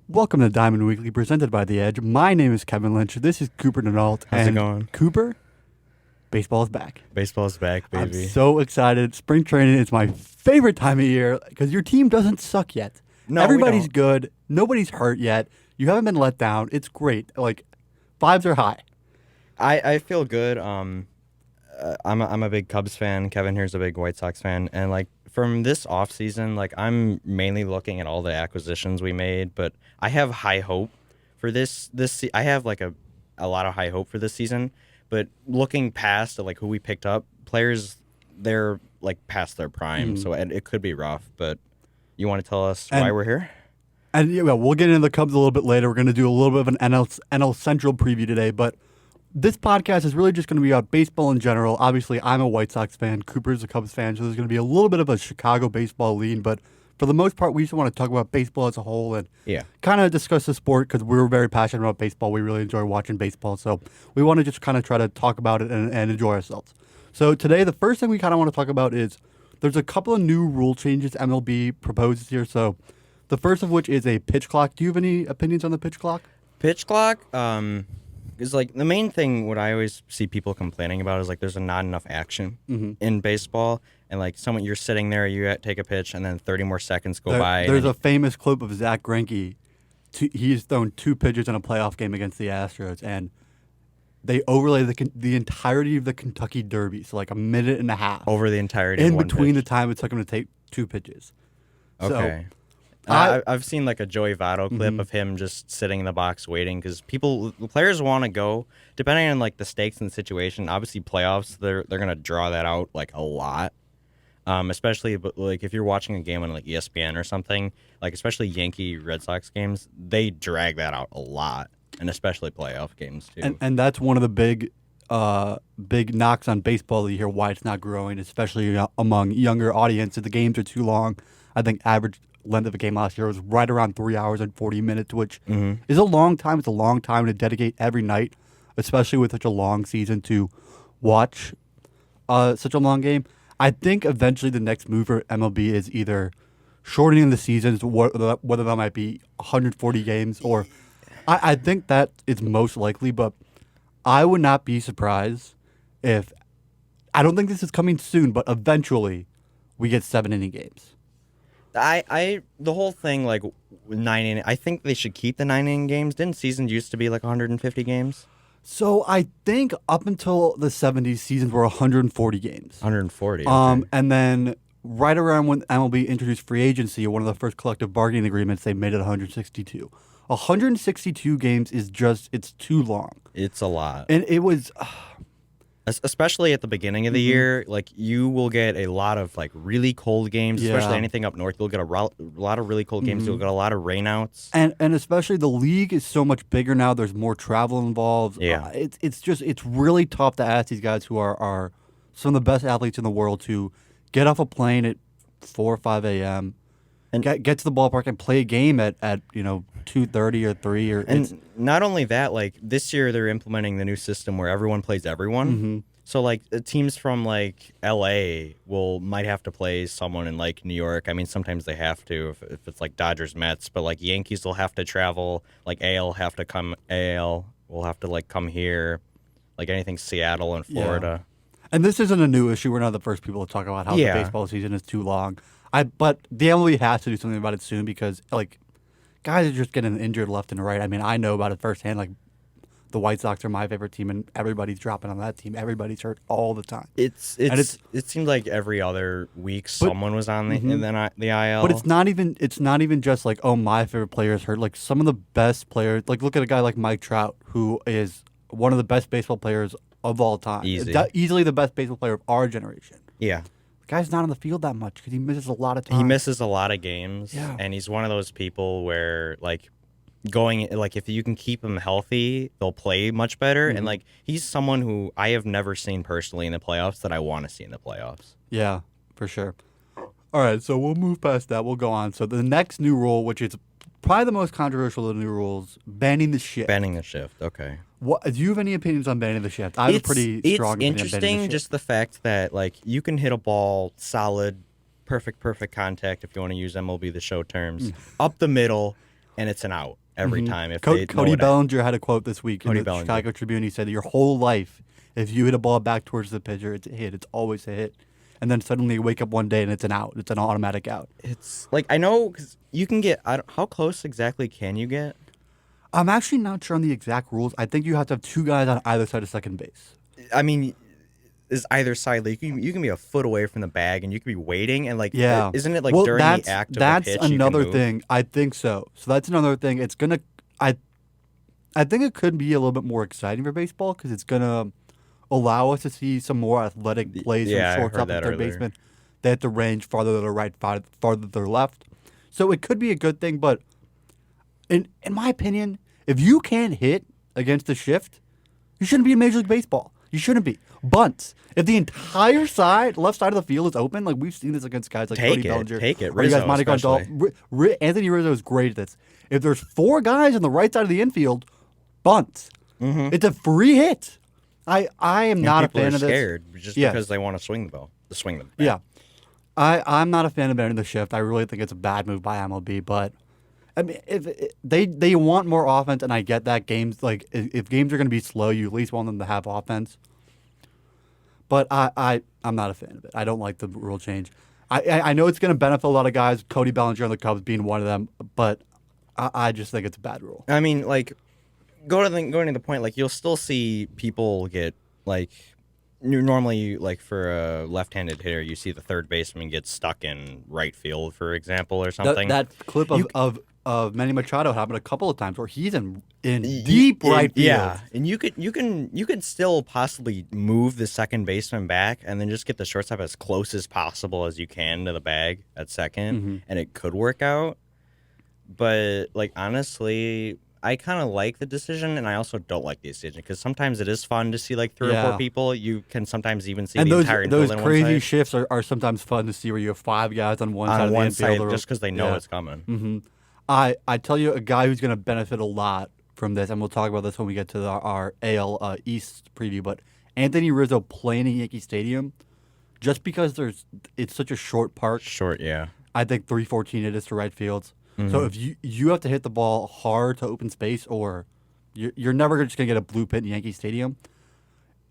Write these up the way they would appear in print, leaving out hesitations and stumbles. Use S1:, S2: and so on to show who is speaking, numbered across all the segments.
S1: Welcome to Diamond Weekly, presented by The Edge. My name is Kevin Lynch. This is Cooper Denault.
S2: How's it going?
S1: Cooper, baseball is back.
S2: Baseball's back, baby.
S1: I'm so excited. Spring training is my favorite time of year because your team doesn't suck yet.
S2: No,
S1: everybody's
S2: we don't.
S1: good. Nobody's hurt yet. You haven't been let down. It's great. Like, vibes are high.
S2: I feel good. I'm a big Cubs fan. Kevin here's a big White Sox fan, and like from this offseason, like I'm mainly looking at all the acquisitions we made, but I have high hope for I have like a lot of high hope for this season, but looking past like who we picked up, players they're like past their prime, so it could be rough. But you want to tell us why we're here?
S1: And yeah, we'll get into the Cubs a little bit later. We're going to do a little bit of an NL Central preview today, but this podcast is really just going to be about baseball in general. Obviously, I'm a White Sox fan. Cooper's a Cubs fan, so there's going to be a little bit of a Chicago baseball lean. But for the most part, we just want to talk about baseball as a whole and kind of discuss the sport because we're very passionate about baseball. We really enjoy watching baseball. So we want to just kind of try to talk about it and enjoy ourselves. So today, the first thing we kind of want to talk about is there's a couple of new rule changes MLB proposes here. So the first of which is a pitch clock. Do you have any opinions on the pitch clock?
S2: Pitch clock, is like the main thing. What I always see people complaining about is like there's not enough action in baseball, and like you're sitting there, you take a pitch, and then 30 more seconds go by.
S1: There's a famous clip of Zach Greinke. He's thrown 2 pitches in a playoff game against the Astros, and they overlay the entirety of the Kentucky Derby, so like a minute and a half
S2: over the entirety
S1: in
S2: of one
S1: between
S2: pitch.
S1: the time it took him to take 2 pitches.
S2: Okay.
S1: So,
S2: I've seen like a Joey Votto clip of him just sitting in the box waiting because players want to go depending on like the stakes and the situation. Obviously, playoffs they're gonna draw that out like a lot, especially like if you're watching a game on like ESPN or something, like especially Yankee Red Sox games, they drag that out a lot, and especially playoff games too.
S1: and that's one of the big knocks on baseball that you hear why it's not growing, especially among younger audiences. The games are too long. I think average length of a game last year was right around 3 hours and 40 minutes, which is a long time. It's a long time to dedicate every night, especially with such a long season, to watch such a long game. I think eventually the next move for MLB is either shortening the seasons, whether that might be 140 games, or I think that is most likely, but I would not be surprised if, I don't think this is coming soon, but eventually we get 7-inning games.
S2: The whole thing like 9 inning. I think they should keep the 9 inning games. Didn't seasons used to be like 150 games?
S1: So I think up until the 70s, seasons were 140 games.
S2: 140. Okay.
S1: And then right around when MLB introduced free agency, one of the first collective bargaining agreements, they made it 162. 162 games is it's too long.
S2: It's a lot.
S1: And it was...
S2: Especially at the beginning of the year, like you will get a lot of like really cold games, especially anything up north. You'll get a lot of really cold games. You'll get a lot of rainouts,
S1: and especially the league is so much bigger now. There's more travel involved.
S2: Yeah,
S1: it's really tough to ask these guys who are some of the best athletes in the world to get off a plane at 4 or 5 a.m. and get to the ballpark and play a game at 2:30 or 3 or.
S2: And not only that, like this year they're implementing the new system where everyone plays everyone. So like teams from like LA might have to play someone in like New York. I mean, sometimes they have to if it's like Dodgers, Mets, but like Yankees will have to travel. Like AL will have to like come here. Like anything Seattle and Florida.
S1: Yeah. And this isn't a new issue. We're not the first people to talk about how the baseball season is too long. But the MLB has to do something about it soon because like guys are just getting injured left and right. I mean, I know about it firsthand. Like the White Sox are my favorite team, and everybody's dropping on that team. Everybody's hurt all the time.
S2: It seemed like every other week someone was on the IL.
S1: But it's not even just like, oh, my favorite player is hurt. Like some of the best players, like look at a guy like Mike Trout, who is one of the best baseball players of all time. Easily the best baseball player of our generation.
S2: Yeah.
S1: The guy's not on the field that much because he misses a lot of time.
S2: He misses a lot of games, and he's one of those people where like if you can keep him healthy, they'll play much better. And like he's someone who I have never seen personally in the playoffs that I want to see in the playoffs.
S1: Yeah, for sure. All right, so we'll move past that. We'll go on. So the next new rule, which is probably the most controversial of the new rules, banning the shift.
S2: Banning the shift, okay.
S1: Do you have any opinions on banning the shift? I have a pretty strong opinion on banning the shift.
S2: It's interesting, just the fact that like you can hit a ball solid, perfect contact, if you want to use MLB The Show terms, up the middle, and it's an out every time. If
S1: Cody Bellinger had a quote this week in the
S2: Bellinger.
S1: Chicago Tribune. He said, "Your whole life, if you hit a ball back towards the pitcher, it's a hit. It's always a hit." And then suddenly you wake up one day and it's an out. It's an automatic out.
S2: It's like, I know, because you can get, how close exactly can you get?
S1: I'm actually not sure on the exact rules. I think you have to have two guys on either side of second base.
S2: I mean, is either side, like you can be a foot away from the bag and you can be waiting, and like,
S1: Yeah.
S2: isn't it like
S1: Well,
S2: during the act of the pitch?
S1: That's another
S2: you can move?
S1: thing. I think so. So that's another thing. It's gonna. I think it could be a little bit more exciting for baseball because it's gonna allow us to see some more athletic plays
S2: Yeah, I
S1: from
S2: heard
S1: shortstop
S2: that
S1: and third
S2: earlier.
S1: baseman. They have to range farther to the right, farther to the left. So it could be a good thing, but in my opinion, if you can't hit against the shift, you shouldn't be in Major League Baseball. You shouldn't be. Bunts. If the entire left side of the field is open, like we've seen this against guys like Cody Bellinger.
S2: Take it.
S1: or you guys,
S2: Rizzo,
S1: Monty
S2: especially.
S1: Anthony Rizzo is great at this. If there's four guys on the right side of the infield, bunts. It's a free hit. I am not a
S2: People
S1: fan
S2: are
S1: of this.
S2: scared just
S1: Yes.
S2: because they want to swing the ball. Swing them.
S1: Yeah. I'm not a fan of banning the shift. I really think it's a bad move by MLB, but I mean, if they want more offense, and I get that games if games are going to be slow, you at least want them to have offense. But I'm not a fan of it. I don't like the rule change. I know it's going to benefit a lot of guys, Cody Bellinger on the Cubs being one of them, but I just think it's a bad rule.
S2: I mean, like, going to the point, like, you'll still see people get, like, normally, like, for a left-handed hitter, you see the third baseman get stuck in right field, for example, or something.
S1: That clip of Manny Machado happened a couple of times where he's in deep right field.
S2: Yeah, and you could still possibly move the second baseman back and then just get the shortstop as close as possible as you can to the bag at second, and it could work out. But, like, honestly, I kind of like the decision, and I also don't like the decision because sometimes it is fun to see like three or four people. You can sometimes even see
S1: and
S2: the entire infield
S1: those
S2: on
S1: crazy
S2: one side.
S1: shifts are sometimes fun to see where you have five guys on one side of the infield.
S2: Just because they know it's coming.
S1: I tell you, a guy who's going to benefit a lot from this, and we'll talk about this when we get to our AL East preview, but Anthony Rizzo playing in Yankee Stadium, just because it's such a short park.
S2: Short, yeah.
S1: I think 314 it is to right fields. So if you have to hit the ball hard to open space, or you're never just going to get a blue pit in Yankee Stadium.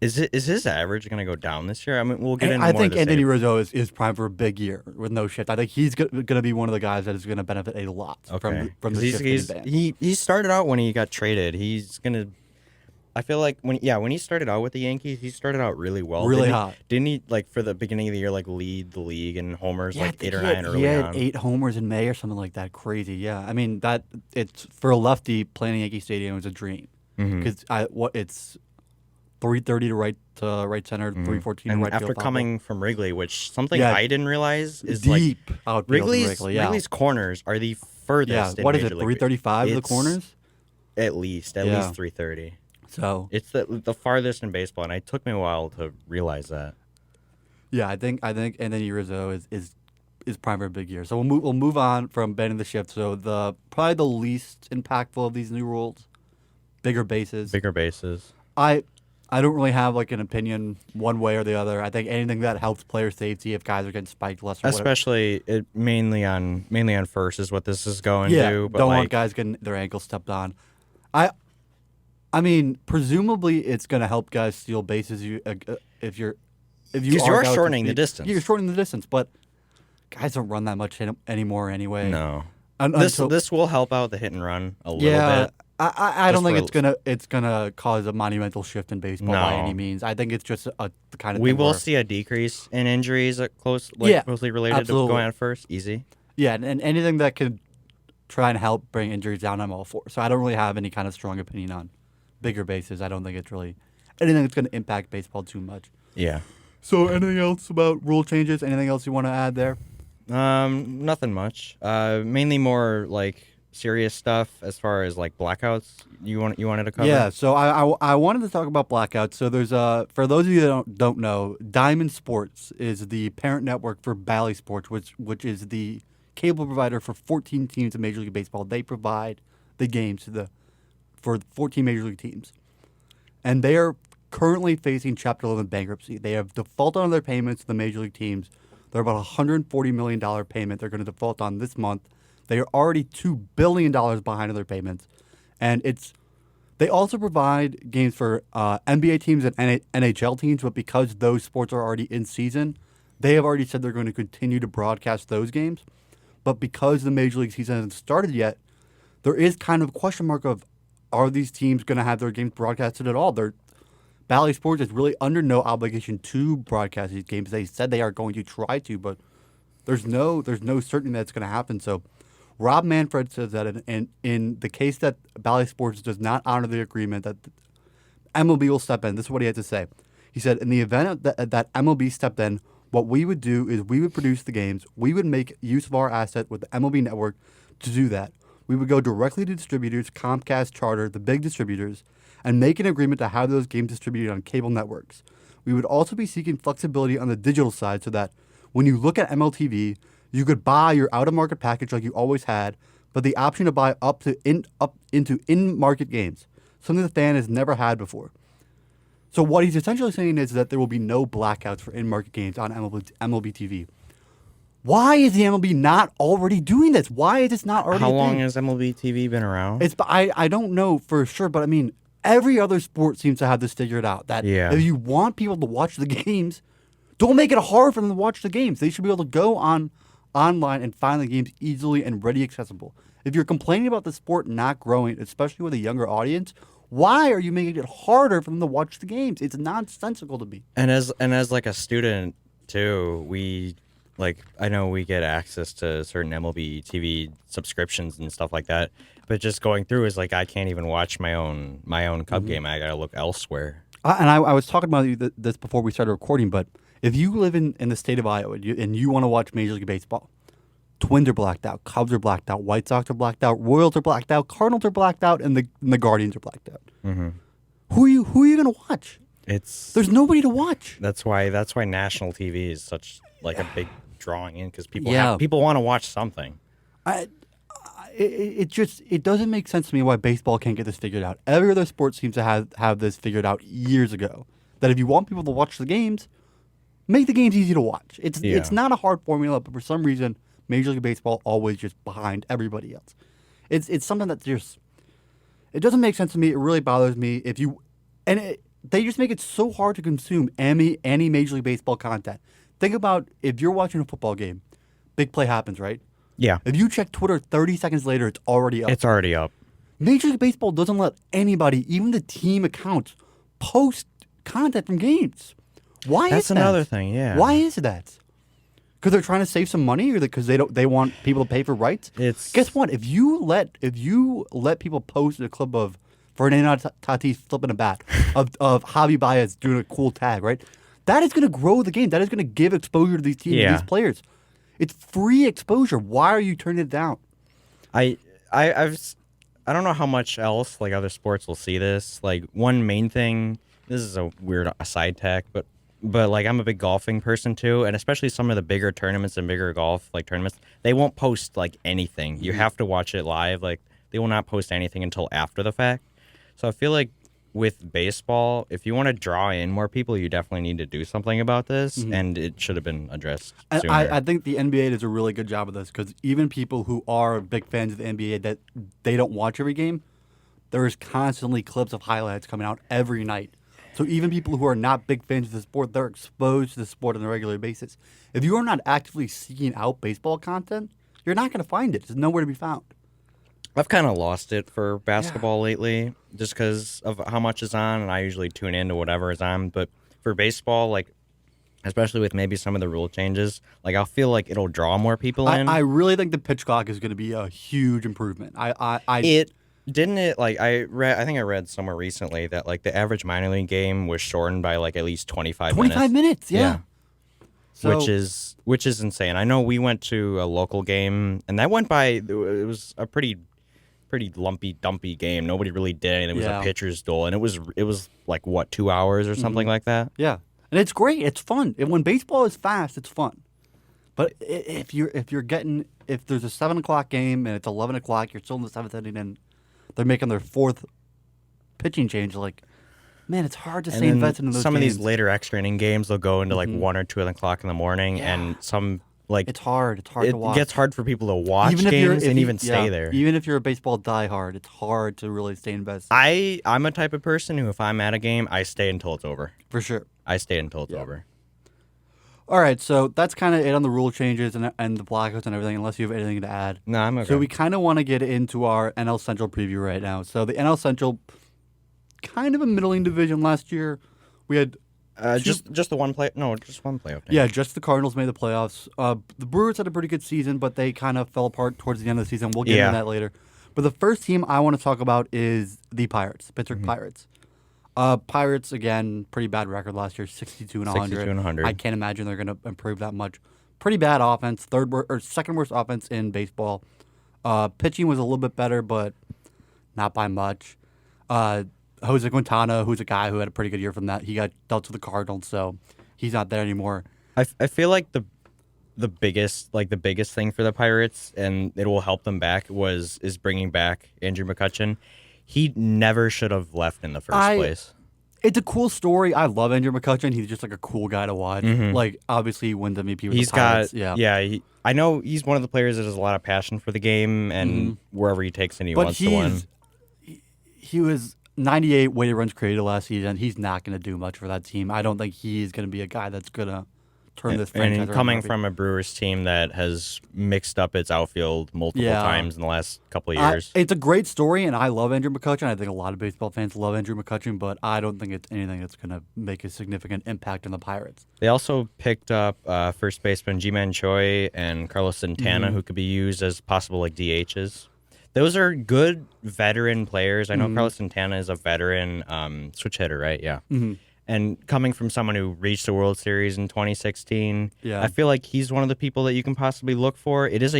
S2: Is his average going to go down this year? I mean, we'll get into
S1: I
S2: more
S1: think
S2: of this
S1: Anthony
S2: later.
S1: Rizzo is primed for a big year with no shift. I think he's going to be one of the guys that is going to benefit a lot from the shift getting banned.
S2: He started out when he got traded. He's going to... I feel like when he started out with the Yankees, he started out really well.
S1: Really hot.
S2: Didn't he, like, for the beginning of the year, like, lead the league in homers, like, 8 or 9 early
S1: He had
S2: on?
S1: 8 homers in May or something like that. Crazy, yeah. I mean, it's for a lefty playing Yankee Stadium is a dream because it's 330 to right center, 314 to
S2: And
S1: right
S2: after
S1: field.
S2: coming from Wrigley, which something
S1: Yeah,
S2: I didn't realize is
S1: deep
S2: like
S1: outfield in
S2: Wrigley's
S1: Wrigley, yeah.
S2: Wrigley's corners are the furthest.
S1: What
S2: in
S1: is it?
S2: Major League
S1: 335 the
S2: It's
S1: corners.
S2: At least 330.
S1: So
S2: It's the farthest in baseball, and it took me a while to realize that.
S1: yeah, I think Anthony Rizzo is prime for a big year. So we'll move on from banning the shift. So probably the least impactful of these new rules, bigger bases.
S2: Bigger bases.
S1: I don't really have like an opinion one way or the other. I think anything that helps player safety if guys are getting spiked less or whatever.
S2: Especially mainly on first is what this is going
S1: Yeah,
S2: to. But
S1: don't
S2: like,
S1: want guys getting their ankles stepped on. I mean, presumably it's going to help guys steal bases. If you
S2: because
S1: are
S2: you're
S1: out to
S2: shortening the
S1: speed.
S2: distance.
S1: You're shortening the distance, but guys don't run that much anymore anyway.
S2: No.
S1: Until-
S2: This will help out the hit and run a little
S1: yeah,
S2: bit.
S1: I don't
S2: Just
S1: think
S2: for-
S1: it's gonna cause a monumental shift in baseball by
S2: No.
S1: any means. I think it's just the kind of
S2: We
S1: thing
S2: will
S1: where-
S2: see a decrease in injuries
S1: Yeah,
S2: closely related
S1: absolutely.
S2: to going out first. Easy.
S1: Yeah, and anything that could try and help bring injuries down, I'm all for. So I don't really have any kind of strong opinion on bigger bases. I don't think it's really anything that's going to impact baseball too much.
S2: Yeah.
S1: So anything else about rule changes? Anything else you want to add there?
S2: Nothing much. Mainly more like serious stuff as far as like blackouts. You wanted to cover?
S1: Yeah, so I wanted to talk about blackouts. So there's for those of you that don't know, Diamond Sports is the parent network for Bally Sports, which is the cable provider for 14 teams in Major League Baseball. They provide the games for 14 Major League teams, and they are currently facing Chapter 11 bankruptcy. They have defaulted on their payments to the Major League teams. They're about $140 million payment they're going to default on this month. They are already $2 billion behind on their payments, and they also provide games for NBA teams and NHL teams. But because those sports are already in season, they have already said they're going to continue to broadcast those games. But because the Major League season hasn't started yet, there is kind of a question mark of, are these teams going to have their games broadcasted at all? Bally Sports is really under no obligation to broadcast these games. They said they are going to try to, but there's no certainty that's going to happen. So Rob Manfred says that in the case that Bally Sports does not honor the agreement, that MLB will step in. This is what he had to say. He said, in the event that MLB stepped in, what we would do is we would produce the games. We would make use of our asset with the MLB network to do that. We would go directly to distributors, Comcast, Charter, the big distributors, and make an agreement to have those games distributed on cable networks. We would also be seeking flexibility on the digital side so that when you look at MLTV, you could buy your out-of-market package like you always had, but the option to buy up into in-market games, something the fan has never had before. So what he's essentially saying is that there will be no blackouts for in-market games on MLB TV. Why is the MLB not already doing this? Why is this not already
S2: How
S1: a
S2: long
S1: thing?
S2: has MLB TV been around?
S1: I don't know for sure, but I mean, every other sport seems to have this figured out. That if you want people to watch the games, don't make it hard for them to watch the games. They should be able to go online and find the games easily and ready accessible. If you're complaining about the sport not growing, especially with a younger audience, why are you making it harder for them to watch the games? It's nonsensical to me.
S2: And as like a student too, I know we get access to certain MLB TV subscriptions and stuff like that, but just going through is like I can't even watch my own Cub game. I gotta look elsewhere.
S1: I was talking about this before we started recording, but if you live in the state of Iowa and you want to watch Major League Baseball, Twins are blacked out, Cubs are blacked out, White Sox are blacked out, Royals are blacked out, Cardinals are blacked out, and the Guardians are blacked out.
S2: Mm-hmm.
S1: Who are you going to watch? There's nobody to watch.
S2: That's why national TV is such like a big drawing in, because people want to watch something.
S1: It doesn't make sense to me why baseball can't get this figured out. Every other sport seems to have this figured out years ago. That if you want people to watch the games, make the games easy to watch. It's not a hard formula, but for some reason, Major League Baseball always just behind everybody else. It's something that it doesn't make sense to me. It really bothers me. They just make it so hard to consume any Major League Baseball content. Think about if you're watching a football game, big play happens, right?
S2: Yeah.
S1: If you check Twitter 30 seconds later, it's already up.
S2: It's already up.
S1: Major League Baseball doesn't let anybody, even the team accounts, post content from games. Why is that?
S2: That's another thing, yeah.
S1: Why is that? Because they're trying to save some money, or because they want people to pay for rights? Guess what? If you let people post a clip of Fernando Tatis flipping a bat, of Javi Baez doing a cool tag, right? That is going to grow the game. That is going to give exposure to these teams, these players. It's free exposure. Why are you turning it down?
S2: I don't know how much else like other sports will see this. Like one main thing. This is a weird side tack, but like I'm a big golfing person too, and especially some of the bigger tournaments and bigger golf like tournaments, they won't post like anything. You have to watch it live. Like they will not post anything until after the fact. So I feel like with baseball, if you want to draw in more people, you definitely need to do something about this, and it should have been addressed sooner.
S1: I think the NBA does a really good job of this, because even people who are big fans of the NBA that they don't watch every game, there's constantly clips of highlights coming out every night. So even people who are not big fans of the sport, they're exposed to the sport on a regular basis. If you are not actively seeking out baseball content, you're not going to find it. It's nowhere to be found.
S2: I've kind of lost it for basketball lately, just because of how much is on, and I usually tune into whatever is on. But for baseball, like especially with maybe some of the rule changes, like I'll feel like it'll draw more people in.
S1: I really think the pitch clock is going to be a huge improvement.
S2: It didn't it like I think I read somewhere recently that like the average minor league game was shortened by like at least 25 minutes.
S1: 25 minutes, yeah.
S2: So, which is insane. I know we went to a local game, and that went by. It was a pretty lumpy, dumpy game. Nobody really did anything. It was a pitcher's duel, and it was like what, 2 hours or something like that.
S1: Yeah, and it's great. It's fun. And when baseball is fast, it's fun. But if there's a 7 o'clock game and it's 11 o'clock, you're still in the seventh inning, and they're making their fourth pitching change. Like, man, it's hard to stay invested in those.
S2: Some
S1: games.
S2: of these later extra inning games, they'll go into like 1 or 2 o'clock in the morning, and some Like
S1: It's hard. It's hard
S2: it
S1: to watch.
S2: gets hard for people to watch
S1: Even if you're
S2: games
S1: if
S2: and
S1: you,
S2: even stay there.
S1: even if you're a baseball diehard, it's hard to really stay invested.
S2: I'm a type of person who, if I'm at a game, I stay until it's over.
S1: For sure.
S2: I stay until it's over.
S1: All right, so that's kind of it on the rule changes and the blackouts and everything, unless you have anything to add.
S2: No, I'm okay.
S1: So we kind of want to get into our NL Central preview right now. So the NL Central, kind of a middling division last year. We had
S2: just the one play. No, just one playoff.
S1: yeah, just the Cardinals made the playoffs. The Brewers had a pretty good season, but they kind of fell apart towards the end of the season. We'll get into that later. But the first team I want to talk about is the Pirates, Pittsburgh Pirates. Pirates, again, pretty bad record last year, 62 and 100.
S2: 62 and 100.
S1: I can't imagine they're going to improve that much. Pretty bad offense, second worst offense in baseball. Pitching was a little bit better, but not by much. Jose Quintana, who's a guy who had a pretty good year from that, he got dealt to the Cardinals, so he's not there anymore.
S2: I feel like the biggest thing for the Pirates, and it will help them back, is bringing back Andrew McCutchen. He never should have left in the first place.
S1: It's a cool story. I love Andrew McCutchen. He's just like a cool guy to watch. Like, obviously, he wins MVP with the Pirates.
S2: I know he's one of the players that has a lot of passion for the game, and wherever he takes it, he wants to win.
S1: He was 98 weighted runs created last season. He's not going to do much for that team. I don't think he's going to be a guy that's going to turn this franchise around.
S2: And coming from a Brewers team that has mixed up its outfield multiple times in the last couple of years.
S1: It's a great story, and I love Andrew McCutchen. I think a lot of baseball fans love Andrew McCutchen, but I don't think it's anything that's going to make a significant impact on the Pirates.
S2: They also picked up first baseman Ji-Man Choi and Carlos Santana, who could be used as possible DHs. Those are good veteran players. I know Carlos Santana is a veteran switch hitter, right? Yeah. And coming from someone who reached the World Series in 2016, I feel like he's one of the people that you can possibly look for. It is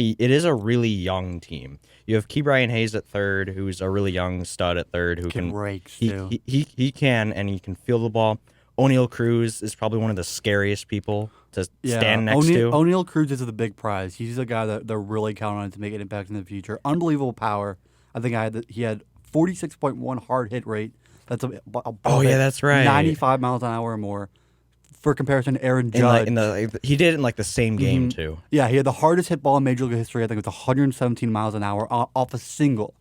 S2: a really young team. You have Ke'Bryan Hayes at third, who's a really young stud at third who can
S1: rakes
S2: too. He can, and he can feel the ball. O'Neal Cruz is probably one of the scariest people to stand next to.
S1: O'Neal Cruz is the big prize. He's a guy that they're really counting on to make an impact in the future. Unbelievable power. I think he had 46.1 hard hit rate. That's
S2: that's right.
S1: 95 miles an hour or more. For comparison, Aaron Judge.
S2: He did it in the same game too.
S1: Yeah, he had the hardest hit ball in Major League history. I think it was 117 miles an hour off a single.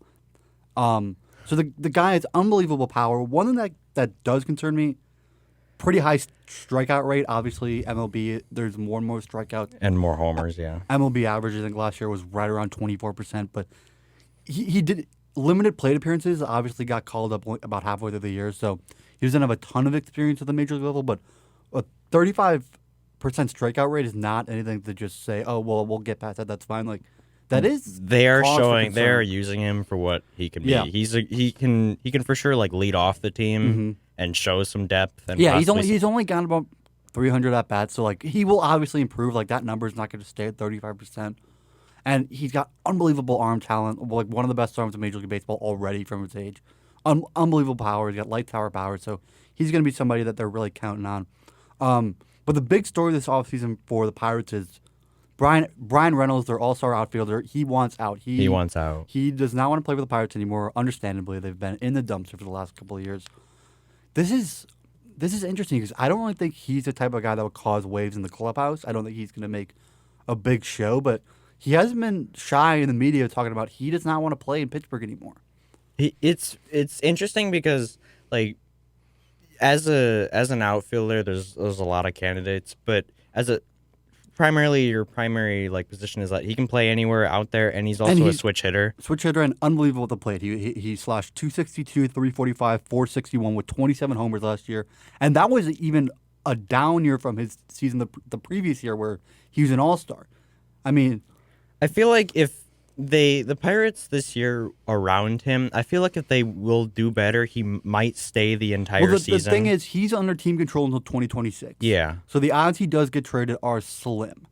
S1: So the guy has unbelievable power. One thing that does concern me, pretty high strikeout rate. Obviously, MLB, there's more and more strikeouts.
S2: And more homers, yeah.
S1: MLB average, I think, last year was right around 24%. But he did limited plate appearances, obviously got called up about halfway through the year. So he doesn't have a ton of experience at the major league level. But a 35% strikeout rate is not anything to just say, oh, well, we'll get past that. That's fine. Like, that is.
S2: They are using him for what he can be.
S1: Yeah.
S2: He can for sure lead off the team and show some depth. And
S1: he's only got about 300 at bats, so he will obviously improve. Like, that number is not going to stay at 35%. And he's got unbelievable arm talent, like one of the best arms in Major League Baseball already from his age. Unbelievable power. He's got light tower power, so he's going to be somebody that they're really counting on. But the big story this offseason for the Pirates is Brian Reynolds, their all-star outfielder. He wants out.
S2: He wants out.
S1: He does not want to play with the Pirates anymore. Understandably, they've been in the dumpster for the last couple of years. This is interesting because I don't really think he's the type of guy that would cause waves in the clubhouse. I don't think he's going to make a big show, but he hasn't been shy in the media talking about he does not want to play in Pittsburgh anymore.
S2: It's interesting because as an outfielder, there's a lot of candidates, but your primary position is that he can play anywhere out there, and he's also a switch hitter.
S1: Switch hitter and unbelievable at the plate. He slashed 262, 345, 461 with 27 homers last year, and that was even a down year from his season the previous year where he was an all-star. I mean,
S2: I feel like if the Pirates this year around him, I feel like if they will do better, he might stay the entire season.
S1: The thing is, he's under team control until 2026.
S2: Yeah.
S1: So the odds he does get traded are slim.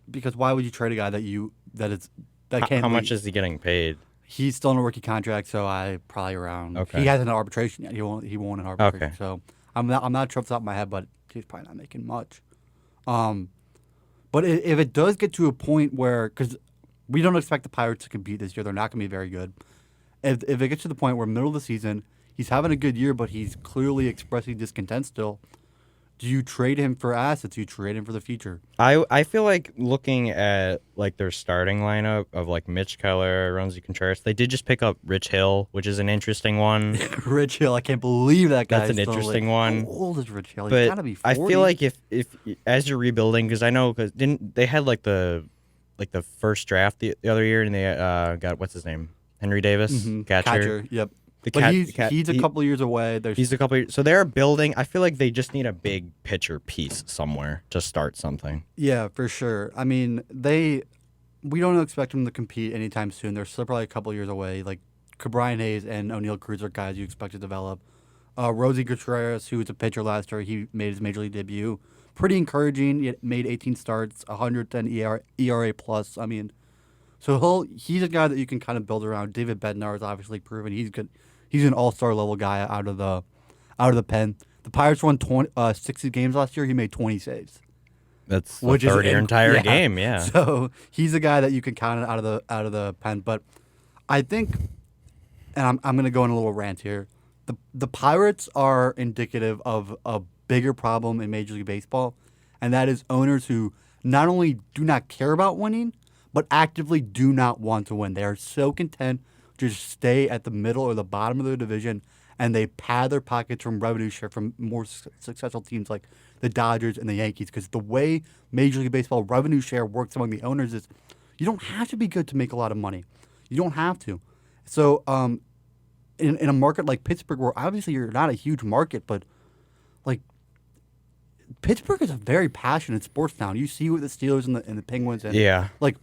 S1: Because why would you trade a guy that can't?
S2: How much is he getting paid?
S1: He's still in a rookie contract, so I probably around.
S2: Okay.
S1: He hasn't an arbitration yet. He won't an arbitration.
S2: Okay.
S1: So I'm not sure off the top of my head, but he's probably not making much. But if it does get to a point where, because we don't expect the Pirates to compete this year, they're not going to be very good. If it gets to the point where middle of the season, he's having a good year, but he's clearly expressing discontent still, Do you trade him for assets? Do you trade him for the future?
S2: I feel like looking at like their starting lineup of like Mitch Keller, Ronzi Contreras, they did just pick up Rich Hill, which is an interesting one.
S1: Rich Hill, I can't believe that guy
S2: That's
S1: is
S2: an
S1: still in the league.
S2: interesting
S1: How
S2: one.
S1: old is Rich Hill? He's
S2: But
S1: got to be
S2: I
S1: 40.
S2: feel like if as you're rebuilding, because I know because didn't they had like the first draft the other year and they got what's his name, Henry Davis, catcher.
S1: Yep.
S2: The
S1: But
S2: cat,
S1: he's a couple years away.
S2: He's a couple years, so they're building. I feel like they just need a big pitcher piece somewhere to start something.
S1: Yeah, for sure. I mean, we don't expect them to compete anytime soon. They're still probably a couple years away. Like Brian Hayes and O'Neill Cruz are guys you expect to develop. Rosie Contreras, who was a pitcher last year, he made his major league debut. Pretty encouraging. He made 18 starts, 110 ERA plus. I mean, so he's a guy that you can kind of build around. David Bednar is obviously proven he's good. He's an all-star level guy out of the pen. The Pirates won 60 games last year. He made 20 saves.
S2: That's which is your entire game, yeah.
S1: So he's a guy that you can count out of the pen. But I think, and I'm going to go on a little rant here. The Pirates are indicative of a bigger problem in Major League Baseball, and that is owners who not only do not care about winning, but actively do not want to win. They are so content to just stay at the middle or the bottom of the division, and they pad their pockets from revenue share from more successful teams like the Dodgers and the Yankees. Because the way Major League Baseball revenue share works among the owners is you don't have to be good to make a lot of money. You don't have to. So in a market like Pittsburgh, where obviously you're not a huge market, but like Pittsburgh is a very passionate sports town. You see with the Steelers and the Penguins, and like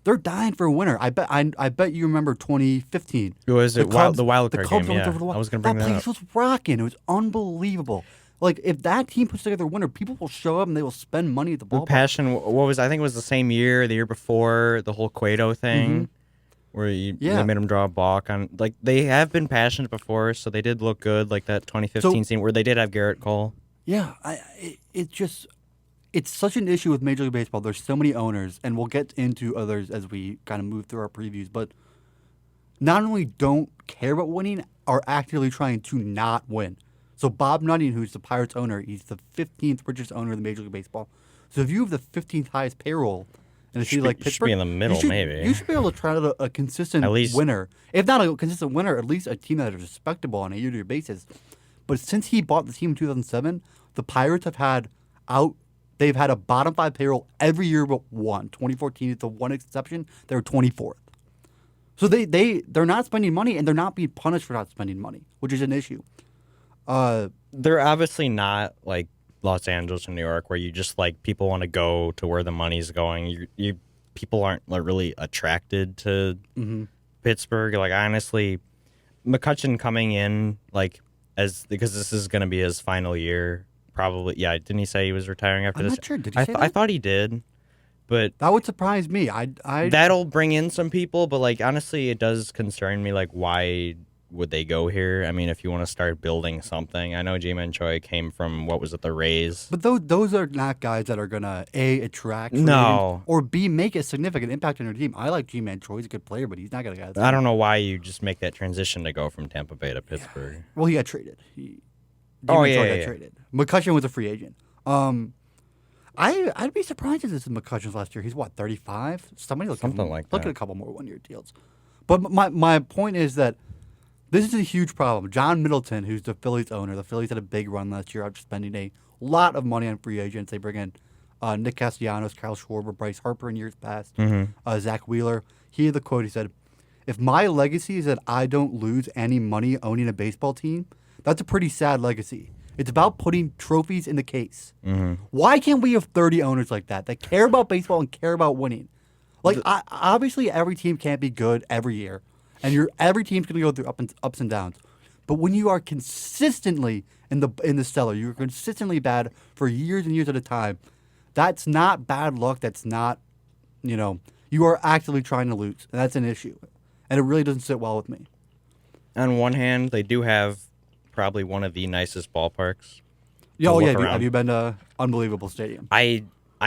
S1: they're dying for a winner. I bet you remember 2015.
S2: Who was it? The wild card game. Yeah, I was going to bring that up.
S1: That place was rocking. It was unbelievable. Like if that team puts together a winner, people will show up and they will spend money at the ballpark.
S2: Passion. What was? I think it was the same year, the year before, the whole Cueto thing, where they made him draw a balk on. Like they have been passionate before, so they did look good. Like that 2015 scene where they did have Garrett Cole.
S1: Yeah, it's such an issue with Major League Baseball. There's so many owners, and we'll get into others as we kind of move through our previews, but not only don't care about winning, are actively trying to not win. So Bob Nutting, who's the Pirates owner, he's the 15th richest owner in the Major League Baseball. So if you have the 15th highest payroll in a city like Pittsburgh,
S2: should be in the middle, maybe.
S1: You should be able to try out a consistent winner. If not a consistent winner, at least a team that is respectable on a year-to-year basis. But since he bought the team in 2007, the Pirates have had they've had a bottom five payroll every year but one. 2014 is the one exception. They were 24th. So they're not spending money, and they're not being punished for not spending money, which is an issue.
S2: They're obviously not like Los Angeles and New York, where you just like people want to go to where the money's going. People aren't like, really attracted to Pittsburgh. Like honestly, McCutchen coming in because this is going to be his final year. Probably, yeah. Didn't he say he was retiring after this?
S1: I'm not sure. Did he say that?
S2: I thought he did, but
S1: that would surprise me.
S2: That'll bring in some people, but like honestly, it does concern me. Like, why would they go here? I mean, if you want to start building something, I know Ji-Man Choi came from the Rays,
S1: but those are not guys that are gonna attract or B make a significant impact on your team. I like Ji-Man Choi; he's a good player, but he's not gonna get.
S2: I don't know why you just make that transition to go from Tampa Bay to Pittsburgh.
S1: Yeah. Well, he got traded. Got traded. McCutchen was a free agent. I'd be surprised if this is McCutchen's last year. He's 35. Something like that. Look at a couple more 1-year deals. But my point is that this is a huge problem. John Middleton, who's the Phillies owner, the Phillies had a big run last year after spending a lot of money on free agents. They bring in Nick Castellanos, Kyle Schwarber, Bryce Harper in years past, Zach Wheeler. He had the quote. He said, "If my legacy is that I don't lose any money owning a baseball team, that's a pretty sad legacy. It's about putting trophies in the case." Why can't we have 30 owners like that care about baseball and care about winning? Like, obviously, every team can't be good every year, and every team's going to go through ups and downs. But when you are consistently in the cellar, you're consistently bad for years and years at a time. That's not bad luck. That's not, you are actively trying to lose, and that's an issue, and it really doesn't sit well with me.
S2: On one hand, they do have probably one of the nicest ballparks.
S1: Oh yeah, have you been to Unbelievable Stadium?
S2: I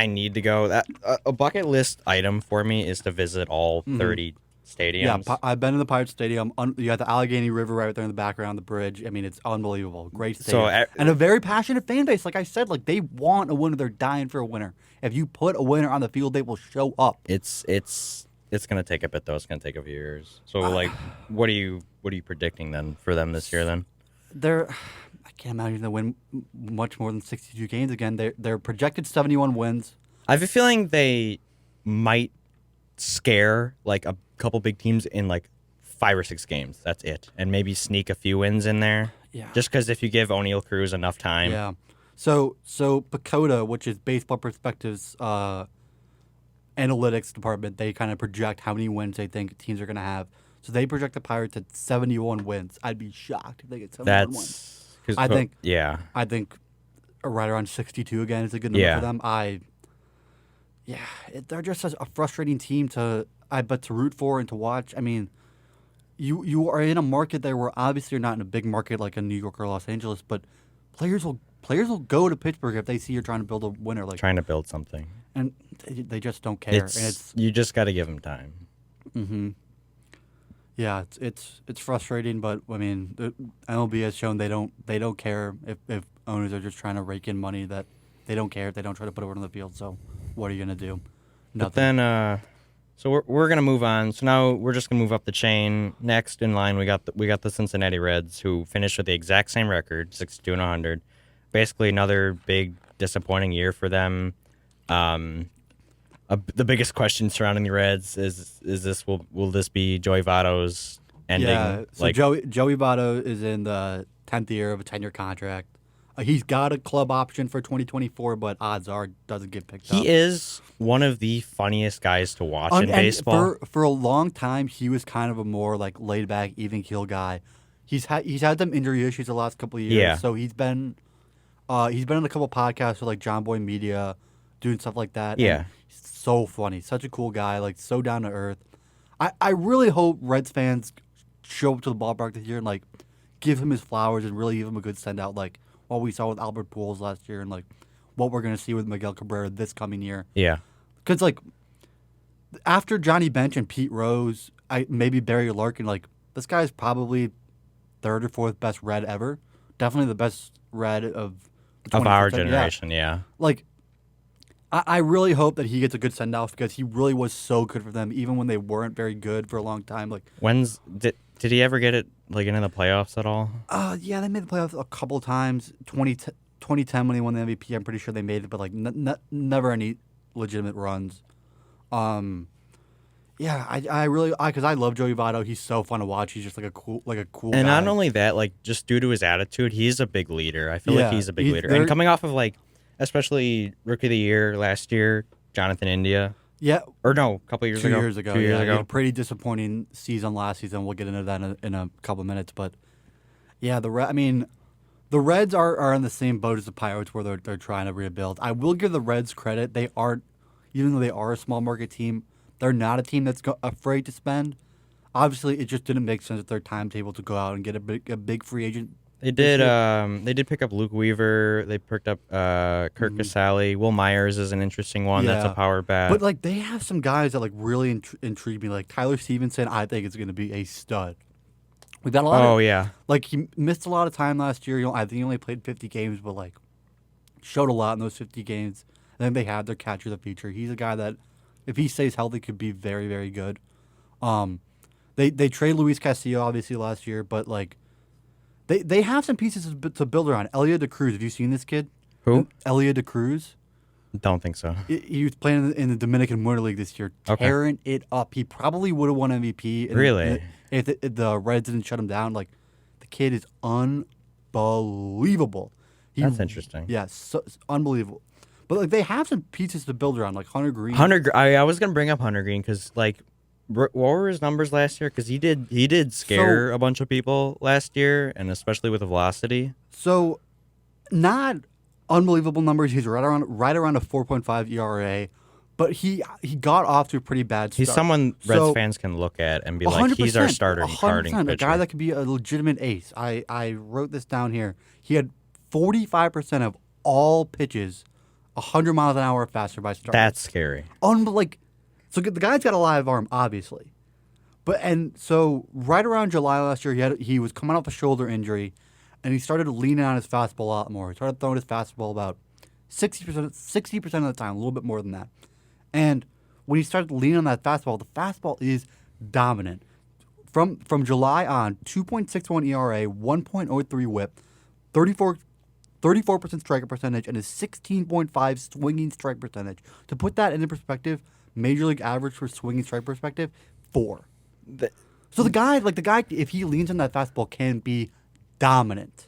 S2: need to go. That a bucket list item for me is to visit all 30
S1: Yeah,
S2: stadiums.
S1: I've been in the Pirates Stadium. You got the Allegheny River right there in the background, the bridge. I mean, it's unbelievable. Great
S2: So
S1: stadium. And a very passionate fan base. Like I said, like they want a winner. They're dying for a winner. If you put a winner on the field, they will show up.
S2: it's gonna take a bit though. It's gonna take a few years. So like, what are you predicting then for them this year then?
S1: I can't imagine they'll win much more than 62 games again. They're projected 71 wins.
S2: I have a feeling they might scare like a couple big teams in like 5 or 6 games. That's it, and maybe sneak a few wins in there.
S1: Yeah.
S2: Just because if you give O'Neal Cruz enough time.
S1: Yeah. So Pacoda, which is Baseball Perspectives analytics department, they kind of project how many wins they think teams are going to have. So they project the Pirates at 71 wins. I'd be shocked if they get 71 wins. I think right around 62 again is a good number for them. They're just a frustrating team to root for and to watch. I mean, you are in a market there where obviously you're not in a big market like in New York or Los Angeles, but players will go to Pittsburgh if they see you're trying to build a winner, like
S2: trying to build something,
S1: and they just don't care.
S2: You just got to give them time.
S1: Mm-hmm. Yeah, it's frustrating, but I mean, the MLB has shown they don't care if owners are just trying to rake in money. That they don't care if they don't try to put it on the field. So what are you gonna do?
S2: But
S1: Nothing.
S2: then, so we're gonna move on. So now we're just gonna move up the chain. Next in line, we got the Cincinnati Reds, who finished with the exact same record, 62-100. Basically, another big disappointing year for them. The biggest question surrounding the Reds is this will this be Joey Votto's ending?
S1: Yeah. So Joey Votto is in the 10th year of a 10-year contract. He's got a club option for 2024, but odds are doesn't get picked up.
S2: He is one of the funniest guys to watch in baseball.
S1: For a long time, he was kind of a more like laid back, even keel guy. He's had some injury issues the last couple of years.
S2: Yeah.
S1: So he's been in a couple podcasts with like John Boy Media, doing stuff like that.
S2: Yeah.
S1: And he's so funny, such a cool guy, like so down to earth. I really hope Reds fans show up to the ballpark this year and like give him his flowers and really give him a good send out, like what we saw with Albert Pujols last year and like what we're gonna see with Miguel Cabrera this coming year.
S2: Yeah.
S1: Because like after Johnny Bench and Pete Rose, maybe Barry Larkin, like this guy's probably third or fourth best Red ever. Definitely the best Red of
S2: our generation. Yeah.
S1: Like I really hope that he gets a good send off because he really was so good for them, even when they weren't very good for a long time. Like
S2: did he ever get it like into the playoffs at all?
S1: Yeah, they made the playoffs a couple times. 2010 when they won the MVP, I'm pretty sure they made it, but like never any legitimate runs. Yeah, I really because I love Joey Votto. He's so fun to watch. He's just like a cool
S2: And
S1: guy.
S2: not only that, like just due to his attitude, he's a big leader. I feel like he's a big leader.
S1: They're-
S2: And coming off of like, especially Rookie of the Year last year, Jonathan India.
S1: Yeah,
S2: Or no, a couple years
S1: 2
S2: ago.
S1: years ago.
S2: 2 years
S1: He
S2: ago.
S1: had a pretty disappointing season last season. We'll get into that in a couple minutes, but yeah, the Reds are in the same boat as the Pirates, where they're trying to rebuild. I will give the Reds credit; they aren't, even though they are a small market team, they're not a team that's afraid to spend. Obviously, it just didn't make sense at their timetable to go out and get a big free agent.
S2: They did pick up Luke Weaver. They picked up Kirk Casale. Will Myers is an interesting one. That's a power bat.
S1: But like they have some guys that like really intrigue me. Like Tyler Stevenson, I think is going to be a stud. We got a lot.
S2: Oh yeah.
S1: Like he missed a lot of time last year. I think he only played 50 games, but like showed a lot in those 50 games. And then they had their catcher of the future. He's a guy that, if he stays healthy, could be very, very good. They trade Luis Castillo obviously last year, but like they have some pieces to build around. Elia De Cruz, have you seen this kid?
S2: Who?
S1: Elia De Cruz.
S2: Don't think so.
S1: He was playing in the Dominican Winter League this year, tearing it up. He probably would have won MVP.
S2: Really?
S1: If the Reds didn't shut him down. Like, the kid is unbelievable.
S2: That's interesting.
S1: Yeah, it's unbelievable. But like they have some pieces to build around, like Hunter Green.
S2: I was gonna bring up Hunter Green because like, what were his numbers last year? Because he did scare a bunch of people last year, and especially with the velocity.
S1: So, not unbelievable numbers. He's right around a 4.5 ERA, but he got off to a pretty bad start.
S2: He's someone Reds fans can look at and be like, he's our starting
S1: 100%,
S2: pitcher.
S1: a guy that could be a legitimate ace. I wrote this down here. He had 45% of all pitches 100 miles an hour or faster by start.
S2: That's scary.
S1: So the guy's got a live arm, obviously. So right around July last year, he was coming off a shoulder injury, and he started leaning on his fastball a lot more. He started throwing his fastball about 60% of the time, a little bit more than that. And when he started leaning on that fastball, the fastball is dominant. From July on, 2.61 ERA, 1.03 WHIP, 34 34% strike percentage, and a 16.5 swinging strike percentage. To put that into perspective, major league average for swinging strike perspective, 4. So the guy, if he leans on that fastball, can be dominant.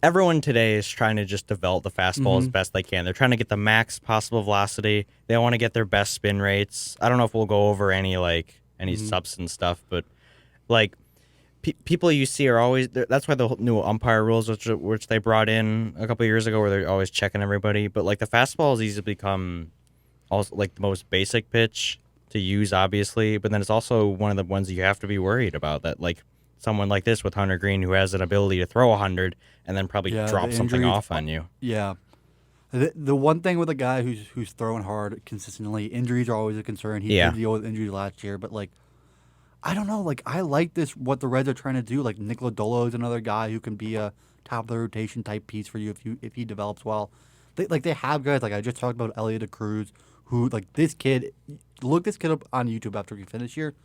S2: Everyone today is trying to just develop the fastball as best they can. They're trying to get the max possible velocity. They want to get their best spin rates. I don't know if we'll go over any substance stuff, but like people you see are always. That's why the new umpire rules, which they brought in a couple of years ago, where they're always checking everybody. But like the fastball has easily become also like the most basic pitch to use, obviously. But then it's also one of the ones you have to be worried about. That like someone like this with Hunter Green, who has an ability to throw 100 and then probably drop something off on you.
S1: Yeah. The one thing with a guy who's throwing hard consistently, injuries are always a concern. He did deal with injuries last year, but like, I don't know. Like, I like what the Reds are trying to do. Like, Nick Lodolo is another guy who can be a top of the rotation type piece for you if he develops well. They have guys like I just talked about Elliot Cruz, who like this kid. Look this kid up on YouTube after we finish here.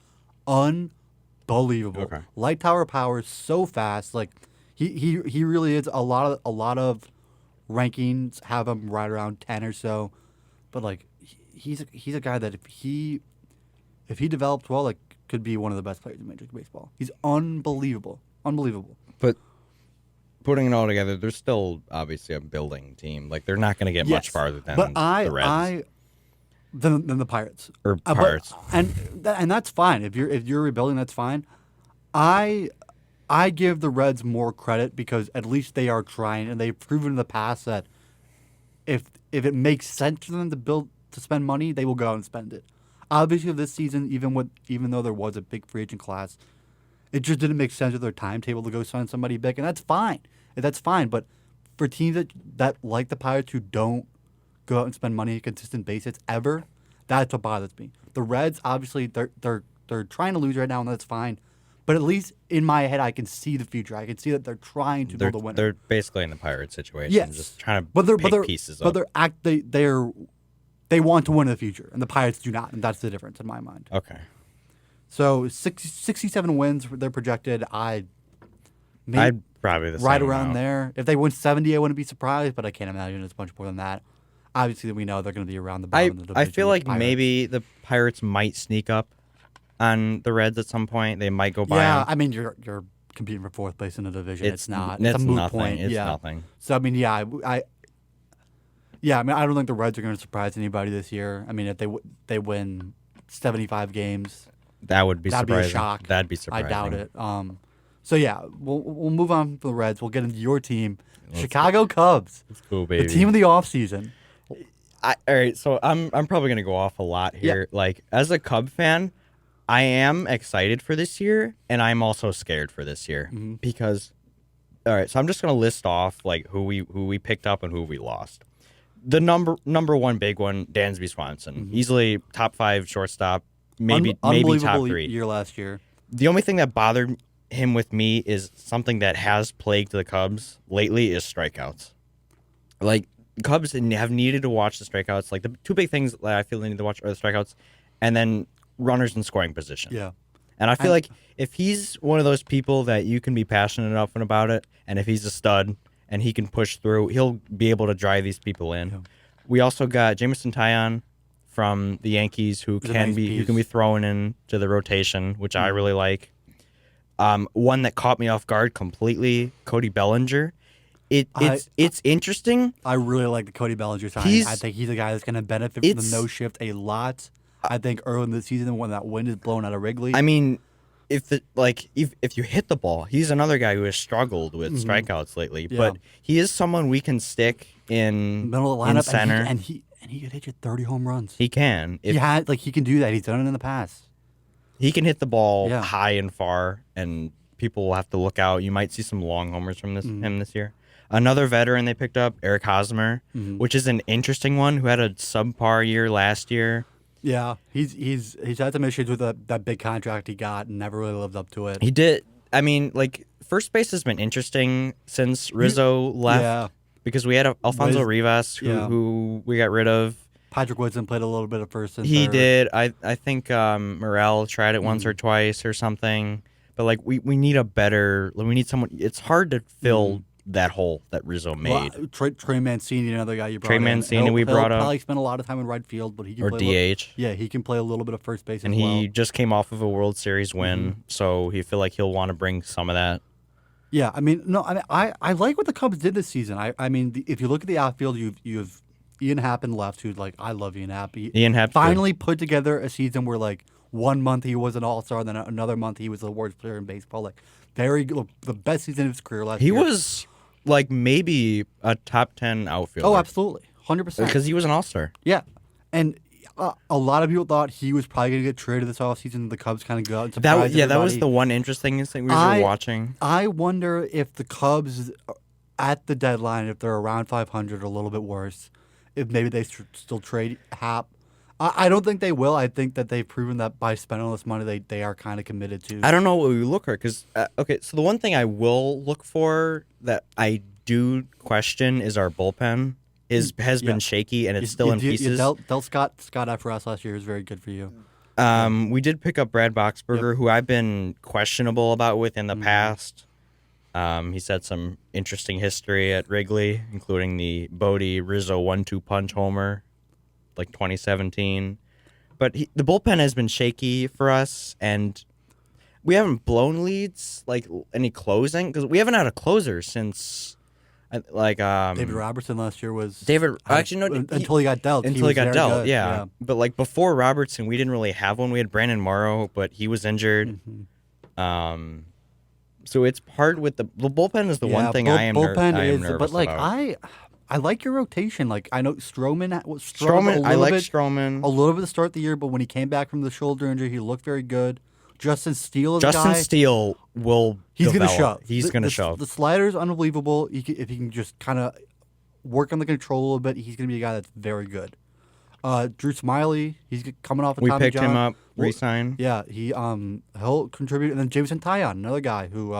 S1: Unbelievable.
S2: Okay.
S1: Light tower power is so fast. Like he really is. A lot of rankings have him right around 10 or so, but like he's a guy that if he develops well, like could be one of the best players in Major League Baseball. He's unbelievable.
S2: But putting it all together, there's still obviously a building team. Like they're not going to get much farther than the Reds.
S1: Than the Pirates.
S2: Or Pirates.
S1: And that's fine. If you're rebuilding, that's fine. I give the Reds more credit because at least they are trying, and they've proven in the past that if it makes sense for them to spend money, they will go out and spend it. Obviously, this season, even though there was a big free agent class, it just didn't make sense with their timetable to go sign somebody big, and that's fine. But for teams that like the Pirates who don't go out and spend money on a consistent basis ever, that's what bothers me. The Reds, obviously, they're trying to lose right now, and that's fine. But at least in my head, I can see the future. I can see that they're trying to build a winner.
S2: They're basically in the Pirate situation, just trying to pick pieces up.
S1: But they want to win in the future, and the Pirates do not, and that's the difference in my mind.
S2: Okay.
S1: So 67 wins they're projected.
S2: I'd probably the same
S1: right around
S2: amount.
S1: there. If they win 70, I wouldn't be surprised, but I can't imagine it's much more than that. Obviously, we know they're going to be around the bottom of the division.
S2: I feel like maybe the Pirates might sneak up on the Reds at some point. They might go by.
S1: Yeah,
S2: them.
S1: I mean you're competing for fourth place in the division. It's not.
S2: It's
S1: a moot
S2: nothing.
S1: point.
S2: It's
S1: yeah.
S2: nothing.
S1: So I mean, I don't think the Reds are going to surprise anybody this year. I mean, if they win 75 games,
S2: that would be
S1: that'd
S2: surprising.
S1: be a shock.
S2: That'd be surprising.
S1: I doubt it. So yeah, we'll move on from the Reds. We'll get into your team, Chicago Cubs.
S2: Let's go, baby.
S1: The team of the offseason.
S2: All right, so I'm probably gonna go off a lot here. Yeah. Like as a Cub fan, I am excited for this year, and I'm also scared for this year because. All right, so I'm just gonna list off like who we picked up and who we lost. The number one big one, Dansby Swanson, easily top 5 shortstop, maybe top 3.
S1: Year last year.
S2: The only thing that bothered him with me is something that has plagued the Cubs lately is strikeouts. Like Cubs have needed to watch the strikeouts. Like the two big things that I feel they need to watch are the strikeouts, and then runners in scoring position.
S1: Yeah.
S2: And I feel like if he's one of those people that you can be passionate enough about it, and if he's a stud and he can push through, he'll be able to drive these people in. Yeah. We also got Jameson Taillon from the Yankees who can be thrown into the rotation, which I really like. One that caught me off guard completely, Cody Bellinger. It's interesting.
S1: I really like the Cody Bellinger signing. I think he's a guy that's going to benefit from the no shift a lot. I think early in the season when that wind is blowing out of Wrigley.
S2: I mean, if you hit the ball, he's another guy who has struggled with strikeouts lately. Yeah. But he is someone we can stick in
S1: middle of the lineup,
S2: in center,
S1: and he could hit you 30 home runs.
S2: He can.
S1: He can do that. He's done it in the past.
S2: He can hit the ball high and far, and people will have to look out. You might see some long homers from him this year. Another veteran they picked up, Eric Hosmer, which is an interesting one, who had a subpar year last year.
S1: Yeah, he's had some issues with that big contract he got and never really lived up to it.
S2: He did. I mean, like first base has been interesting since Rizzo left
S1: Yeah,
S2: because we had Alfonso
S1: Wiz-
S2: Rivas
S1: yeah.
S2: who we got rid of.
S1: Patrick Woodson played a little bit of first and
S2: He
S1: third.
S2: did. I think Morel tried it once or
S1: Mm-hmm.
S2: twice or something. But like we need a better. We need someone. It's hard to fill that hole that Rizzo
S1: Well,
S2: made.
S1: Trey Mancini, another guy you brought
S2: Trey
S1: in.
S2: Mancini
S1: He'll
S2: brought up.
S1: probably spend a lot of time in right field, but he can
S2: Or
S1: play
S2: DH.
S1: Yeah, he can play a little bit of first base
S2: And
S1: as well.
S2: he just came off of a World Series win, so he feel like he'll want to bring some of that.
S1: Yeah, I mean, no, I like what the Cubs did this season. I mean, if you look at the outfield, you've Ian Happ in left, who like I love Ian Happ.
S2: Ian Happ
S1: finally put together a season where like 1 month he was an all-star, then another month he was the worst player in baseball. Like very good, the best season of his career last
S2: He
S1: year.
S2: was like maybe a top 10 outfielder.
S1: Oh, absolutely, 100%.
S2: Because he was an all-star.
S1: Yeah, and a lot of people thought he was probably going to get traded this offseason. The Cubs kind of go out and surprise
S2: That was
S1: everybody.
S2: the one interesting thing we were watching.
S1: I wonder if the Cubs at the deadline, if they're around 500 or a little bit worse, if maybe they still trade Hap. I don't think they will. I think that they've proven that by spending all this money, they are kind of committed to.
S2: I don't know what we look for because okay, so the one thing I will look for that I do question is our bullpen has been shaky and it's still in pieces.
S1: Dealt Scott after us last year is very good for you.
S2: We did pick up Brad Boxberger, who I've been questionable about with in the past. He's had some interesting history at Wrigley, including the Bodie Rizzo 1-2 punch homer, like 2017. But the bullpen has been shaky for us, and we haven't blown leads, like any closing, because we haven't had a closer since, like
S1: David Robertson last year was until he got dealt.
S2: Until he got
S1: very
S2: dealt,
S1: good.
S2: yeah. But like before Robertson, we didn't really have one. We had Brandon Morrow, but he was injured. So it's hard with the bullpen is the one thing I am nervous
S1: but like
S2: about.
S1: I like your rotation. Like I know Stroman.
S2: I like Stroman.
S1: A little bit to start the year, but when he came back from the shoulder injury, he looked very good. Justin Steele is a guy.
S2: Steele will.
S1: He's
S2: going to
S1: show.
S2: He's going to show.
S1: The slider is unbelievable. If he can just kind of work on the control a little bit, he's going to be a guy that's very good. Drew Smiley, he's coming off.
S2: We picked him up, re-signed.
S1: Yeah, he'll contribute, and then Jameson Taillon, another guy who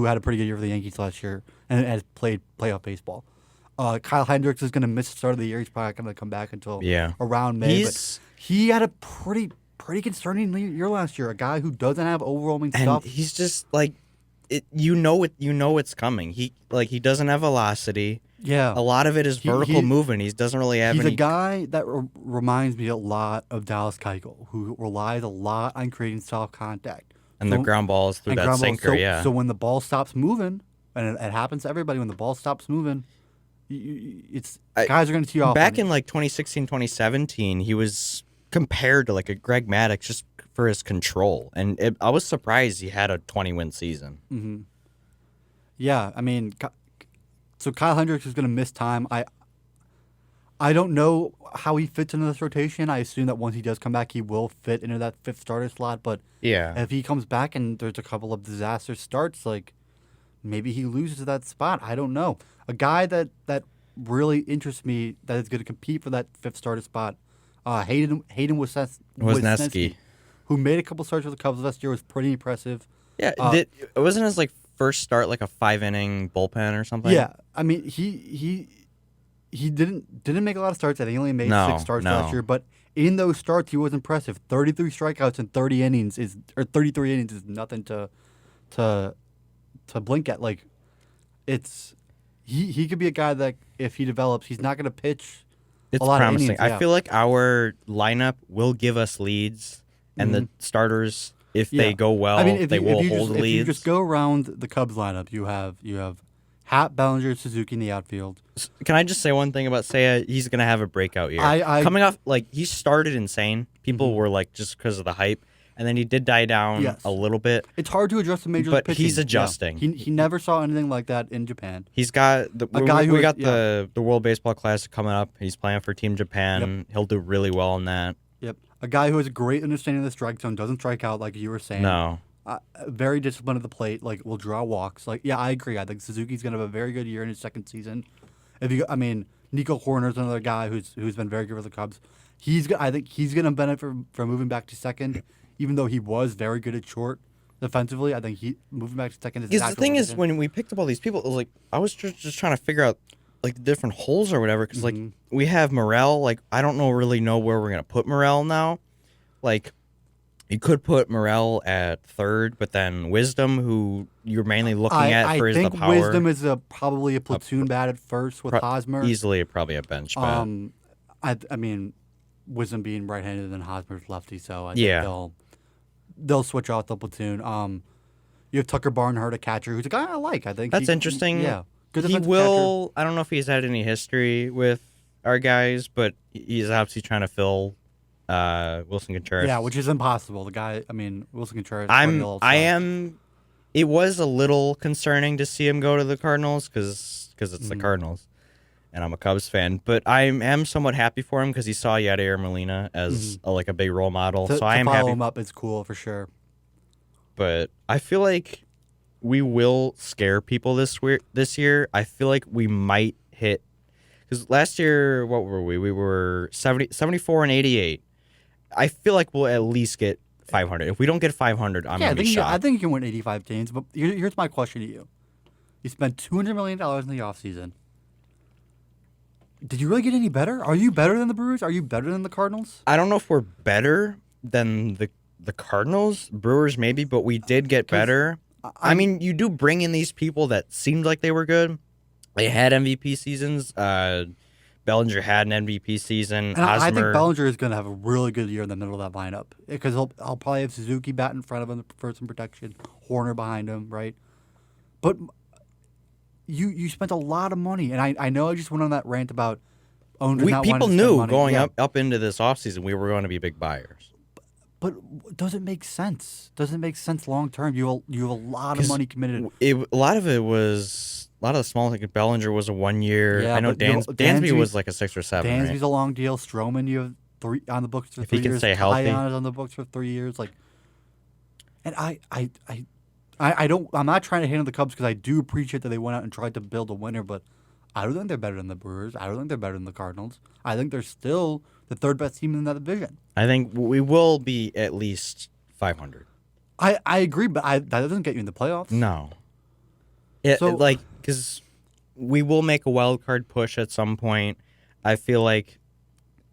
S1: had a pretty good year for the Yankees last year and has played playoff baseball. Kyle Hendricks is going to miss the start of the year. He's probably not going to come back until around May. But he had a pretty concerning year last year. A guy who doesn't have overwhelming stuff.
S2: He's just like, you know it's coming. He doesn't have velocity.
S1: Yeah,
S2: a lot of it is vertical movement. He doesn't really have.
S1: He's a guy that reminds me a lot of Dallas Keuchel, who relies a lot on creating soft contact.
S2: And the ground balls through that sinker,
S1: So when the ball stops moving, and it happens to everybody, when the ball stops moving, guys are going to tee off.
S2: Back in like 2016, 2017, he was compared to like a Greg Maddux just for his control. And I was surprised he had a 20-win season.
S1: Mm-hmm. Yeah, I mean, so Kyle Hendricks is going to miss time. I don't know how he fits into this rotation. I assume that once he does come back, he will fit into that fifth starter slot. But if he comes back and there's a couple of disaster starts, like maybe he loses that spot. I don't know. A guy that really interests me that is going to compete for that fifth starter spot, Hayden Wesneski, who made a couple starts for the Cubs last year, was pretty impressive.
S2: Yeah, wasn't his like first start like a 5-inning bullpen or something?
S1: Yeah, I mean he didn't make a lot of starts. I think he only made 6 starts last year. But in those starts, he was impressive. 33 strikeouts in 33 innings is nothing to blink at. Like he could be a guy that if he develops, he's not going to pitch.
S2: It's
S1: a lot
S2: promising.
S1: Of innings.
S2: I feel like our lineup will give us leads, and the starters, if they go well, they will hold the leads.
S1: If you just go around the Cubs lineup, you have Happ, Bellinger, Suzuki in the outfield.
S2: Can I just say one thing about Seiya? He's going to have a breakout year. Coming off, like, he started insane. People were like, just because of the hype. And then he did die down a little bit.
S1: It's hard to adjust to major league pitching.
S2: But he's adjusting.
S1: Yeah. He never saw anything like that in Japan.
S2: He's got the World Baseball Classic coming up. He's playing for Team Japan. Yep. He'll do really well in that.
S1: Yep. A guy who has a great understanding of the strike zone, doesn't strike out like you were saying.
S2: No.
S1: Very disciplined at the plate, like will draw walks. Like, yeah, I agree. I think Suzuki's gonna have a very good year in his second season. Nico Hoerner's another guy who's been very good for the Cubs. I think he's gonna benefit from moving back to second, even though he was very good at short defensively. I think he moving back to second is
S2: Because the thing is, when we picked up all these people, it was like I was just trying to figure out like the different holes or whatever. Because like we have Morel, like I don't really know where we're gonna put Morel now. Like you could put Morel at third, but then Wisdom, who you're mainly looking at for his the power.
S1: I think Wisdom is probably a platoon bat at first with Hosmer.
S2: Easily, probably a bench bat.
S1: I mean, Wisdom being right-handed and Hosmer's lefty, so I think they'll switch off the platoon. You have Tucker Barnhart, a catcher, who's a guy I like. I think
S2: that's interesting.
S1: Yeah, good
S2: he will. Catcher. I don't know if he's had any history with our guys, but he's obviously trying to fill Wilson Contreras.
S1: Yeah, which is impossible. The guy, I mean, Wilson Contreras.
S2: It was a little concerning to see him go to the Cardinals because it's the Cardinals. And I'm a Cubs fan, but I am somewhat happy for him because he saw Yadier Molina as a big role model. So I am happy.
S1: To follow him up is cool for sure.
S2: But I feel like we will scare people this year. I feel like we might hit because last year, what were we? We were 74 and 88. I feel like we'll at least get 500. If we don't get 500, I'm gonna be shocked.
S1: I think you can win 85 games. But here's my question to you: you spent $200 million in the offseason. Did you really get any better? Are you better than the Brewers? Are you better than the Cardinals?
S2: I don't know if we're better than the Cardinals. Brewers maybe, but we did get better. I mean, you do bring in these people that seemed like they were good. They had MVP seasons. Bellinger had an MVP season.
S1: And I think Bellinger is going to have a really good year in the middle of that lineup because I'll probably have Suzuki bat in front of him for some protection, Horner behind him, right? But you spent a lot of money, and I know I just went on that rant about owners not wanting to spend money.
S2: People knew going up into this offseason we were going to be big buyers.
S1: But does it make sense? Does it make sense long term? You have a lot of money committed.
S2: A lot of the small things. Bellinger was a 1 year. Yeah, I know Dansby was like a 6 or 7.
S1: Dansby's a long deal. Stroman, you have 3 on the books for 3 years.
S2: If he can stay healthy.
S1: Tyon is on the books for 3 years. Like, and I'm not trying to hate on the Cubs because I do appreciate that they went out and tried to build a winner, but I don't think they're better than the Brewers. I don't think they're better than the Cardinals. I think they're still the third best team in that division.
S2: I think we will be at least 500.
S1: I agree, but that doesn't get you in the playoffs.
S2: No. Because we will make a wild card push at some point. I feel like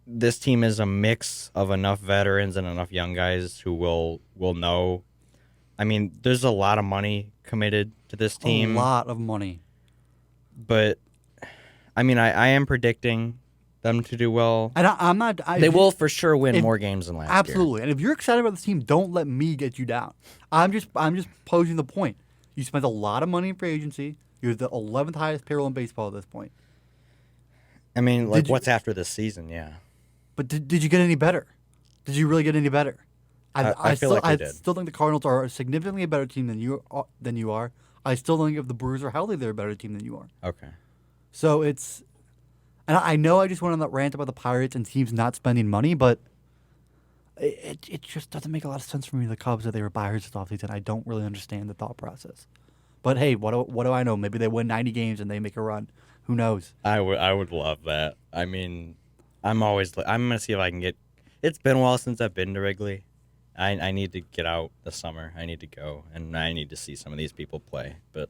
S2: this team is a mix of enough veterans and enough young guys who will know. I mean, there's a lot of money committed to this team.
S1: A lot of money.
S2: But, I mean, I am predicting them to do well.
S1: And I'm not.
S2: They will for sure win more games than last year.
S1: Absolutely. And if you're excited about this team, don't let me get you down. I'm just posing the point. You spent a lot of money in free agency. You're the 11th highest payroll in baseball at this point.
S2: I mean, what's after this season? Yeah.
S1: But did you get any better? Did you really get any better? I still think the Cardinals are a significantly better team than you are. I still think if the Brewers are healthy, they're a better team than you are.
S2: Okay.
S1: So it's, and I know I just went on that rant about the Pirates and teams not spending money, but it just doesn't make a lot of sense for me. The Cubs that they were buyers this offseason, I don't really understand the thought process. But hey, what do I know? Maybe they win 90 games and they make a run. Who knows?
S2: I would love that. I mean, I'm gonna see if I can get. It's been a while since I've been to Wrigley. I need to get out this summer. I need to go, and I need to see some of these people play. But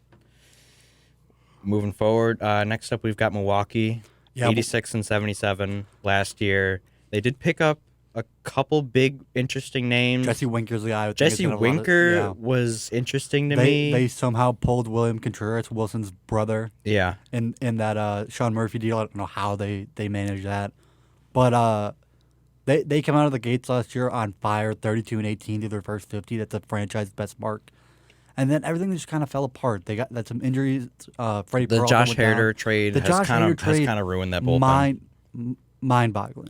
S2: moving forward, next up we've got Milwaukee, 86 and 77 last year. They did pick up a couple big, interesting names.
S1: Jesse Winker's the guy.
S2: Jesse Winker was interesting to me.
S1: They somehow pulled William Contreras, Wilson's brother.
S2: Yeah.
S1: In that Sean Murphy deal. I don't know how they managed that, but They came out of the gates last year on fire, 32 and 18 to their first 50. That's a franchise best mark. And then everything just kind of fell apart. They got some injuries. Freddie Peralta
S2: Josh Hader trade has kind of ruined that bullpen.
S1: Mind-boggling.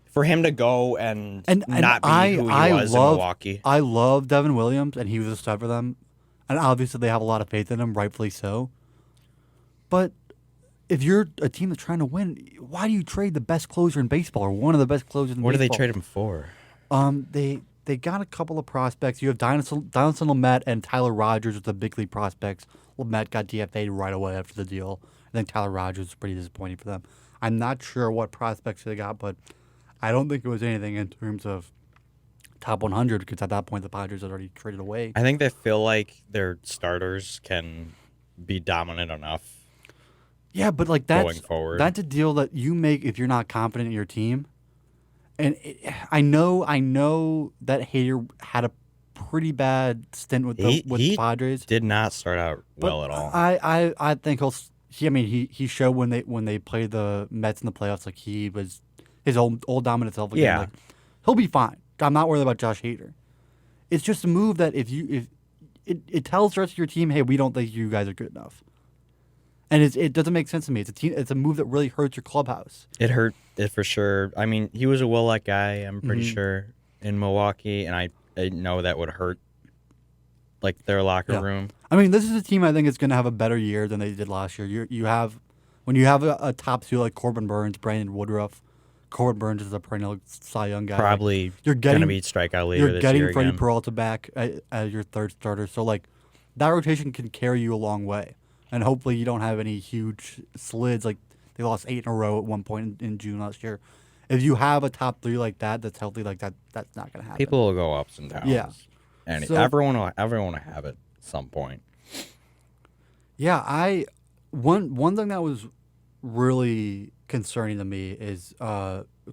S2: For him to go and not be who he was in Milwaukee.
S1: I love Devin Williams, and he was a stud for them. And obviously they have a lot of faith in him, rightfully so. But if you're a team that's trying to win, why do you trade the best closer in baseball or one of the best closers in baseball?
S2: What do they trade him for?
S1: They got a couple of prospects. You have Donaldson Lamet and Tyler Rogers with the big league prospects. Lamet got DFA'd right away after the deal. I think Tyler Rogers was pretty disappointing for them. I'm not sure what prospects they got, but I don't think it was anything in terms of top 100 because at that point the Padres had already traded away.
S2: I think they feel like their starters can be dominant enough
S1: Yeah, but like
S2: going forward.
S1: that's a deal that you make if you're not confident in your team. And I know that Hader had a pretty bad stint with the Padres.
S2: Did not start out well at all.
S1: I think he showed when they played the Mets in the playoffs like he was his old dominant self again.
S2: Yeah.
S1: Like, he'll be fine. I'm not worried about Josh Hader. It's just a move that if it tells the rest of your team, hey, we don't think you guys are good enough. And it doesn't make sense to me. It's a move that really hurts your clubhouse.
S2: It hurt it for sure. I mean, he was a Willock guy, I'm pretty sure, in Milwaukee, and I know that would hurt like their locker room.
S1: I mean, this is a team I think is going to have a better year than they did last year. When you have a top two like Corbin Burns, Brandon Woodruff. Corbin Burns is a perennial Cy Young guy.
S2: Probably going to be strikeout leader this year
S1: You're getting Freddie
S2: again.
S1: Peralta back as your third starter. So, like, that rotation can carry you a long way. And hopefully you don't have any huge slids. Like, they lost 8 in a row at one point in June last year. If you have a top 3 like that that's healthy like that, that's not going to happen.
S2: People will go ups and downs.
S1: Yeah.
S2: And
S1: So-
S2: everyone will have it at some point.
S1: Yeah, one thing that was really concerning to me is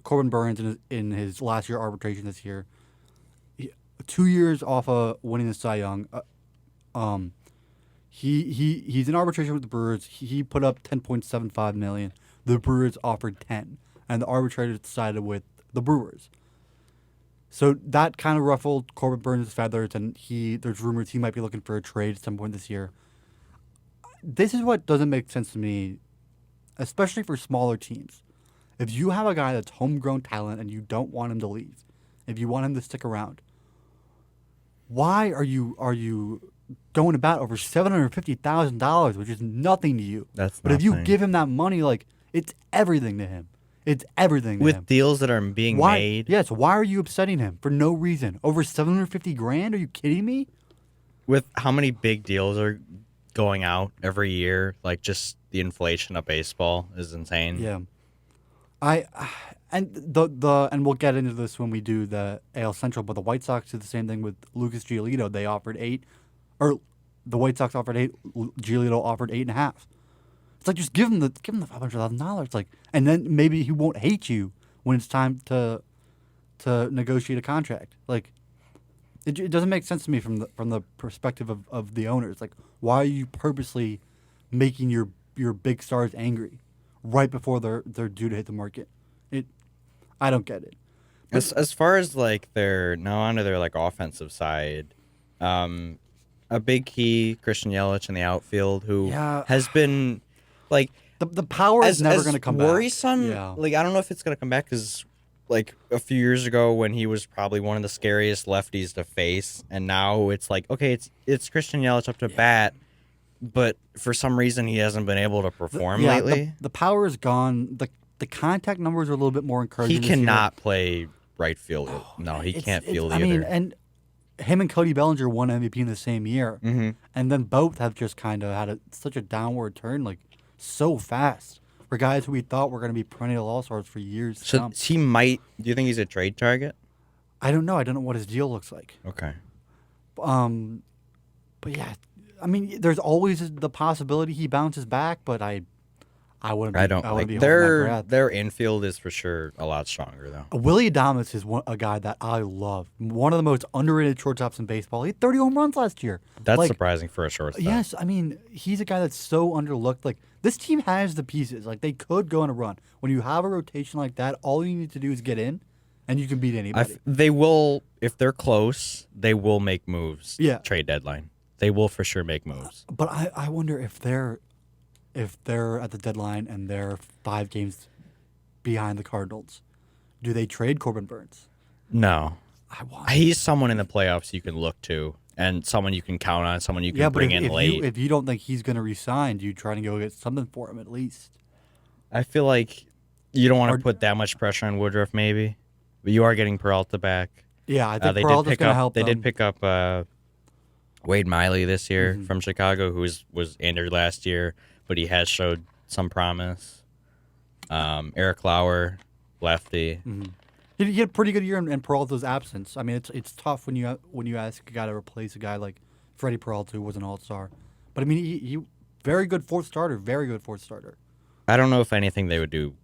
S1: Corbin Burns in his last year arbitration this year, 2 years off of winning the Cy Young. He's in arbitration with the Brewers. He put up $10.75 million. The Brewers offered 10, and the arbitrator decided with the Brewers. So that kind of ruffled Corbin Burns' feathers, and there's rumors he might be looking for a trade at some point this year. This is what doesn't make sense to me, especially for smaller teams. If you have a guy that's homegrown talent and you don't want him to leave, if you want him to stick around, why are you going about over $750,000, which is nothing to you?
S2: That's
S1: but if you
S2: nothing.
S1: give him that money, like, it's everything to him. It's everything to him.
S2: With deals that are being made.
S1: Yes, why are you upsetting him for no reason? Over $750,000? Are you kidding me?
S2: With how many big deals are going out every year, like just the inflation of baseball is insane.
S1: Yeah. And we'll get into this when we do the AL Central, but the White Sox did the same thing with Lucas Giolito. They offered 8, or the White Sox offered 8. Giolito offered 8.5. It's like, just give him the $500,000. Like, and then maybe he won't hate you when it's time to negotiate a contract. Like, it doesn't make sense to me from the perspective of the owners. Like, why are you purposely making your big stars angry right before they're due to hit the market? I don't get it.
S2: As far as like their now onto their like offensive side, a big key Christian Yelich in the outfield who has been like
S1: the power is never going to come
S2: worrisome.
S1: back.
S2: Like I don't know if it's going to come back because like a few years ago when he was probably one of the scariest lefties to face, and now it's like okay, it's Christian Yelich up to bat, but for some reason he hasn't been able to perform lately.
S1: The power is gone. The contact numbers are a little bit more encouraging.
S2: He cannot play right field. No, he can't field either.
S1: I mean, and him and Cody Bellinger won MVP in the same year, and then both have just kind of had such a downward turn, like so fast for guys who we thought were going to be perennial all-stars for years to come.
S2: He might. Do you think he's a trade target?
S1: I don't know. I don't know what his deal looks like.
S2: Okay.
S1: But yeah, I mean, there's always the possibility he bounces back, but I wouldn't.
S2: I don't like their infield is for sure a lot stronger though.
S1: Willie Adames is a guy that I love. One of the most underrated shortstops in baseball. He had 30 home runs last year.
S2: That's surprising for a shortstop.
S1: Yes, I mean he's a guy that's so underlooked. Like this team has the pieces. Like they could go on a run. When you have a rotation like that, all you need to do is get in, and you can beat anybody.
S2: They will, if they're close, they will make moves.
S1: Yeah.
S2: Trade deadline. They will for sure make moves.
S1: But I wonder if they're at the deadline and they're 5 games behind the Cardinals, do they trade Corbin Burns?
S2: No.
S1: I want.
S2: He's someone in the playoffs you can look to and someone you can count on, someone you can bring in late.
S1: If you don't think he's going to resign, do you try to go get something for him at least?
S2: I feel like you don't want to put that much pressure on Woodruff maybe, but you are getting Peralta back.
S1: Yeah, I think Peralta's going to help them.
S2: They did pick up Wade Miley this year from Chicago, who was injured last year, but he has showed some promise. Eric Lauer, lefty.
S1: He had a pretty good year in Peralta's absence. I mean, it's tough when you ask a guy to replace a guy like Freddie Peralta, who was an all-star. But I mean, he very good fourth starter, very good fourth starter.
S2: I don't know if anything they would do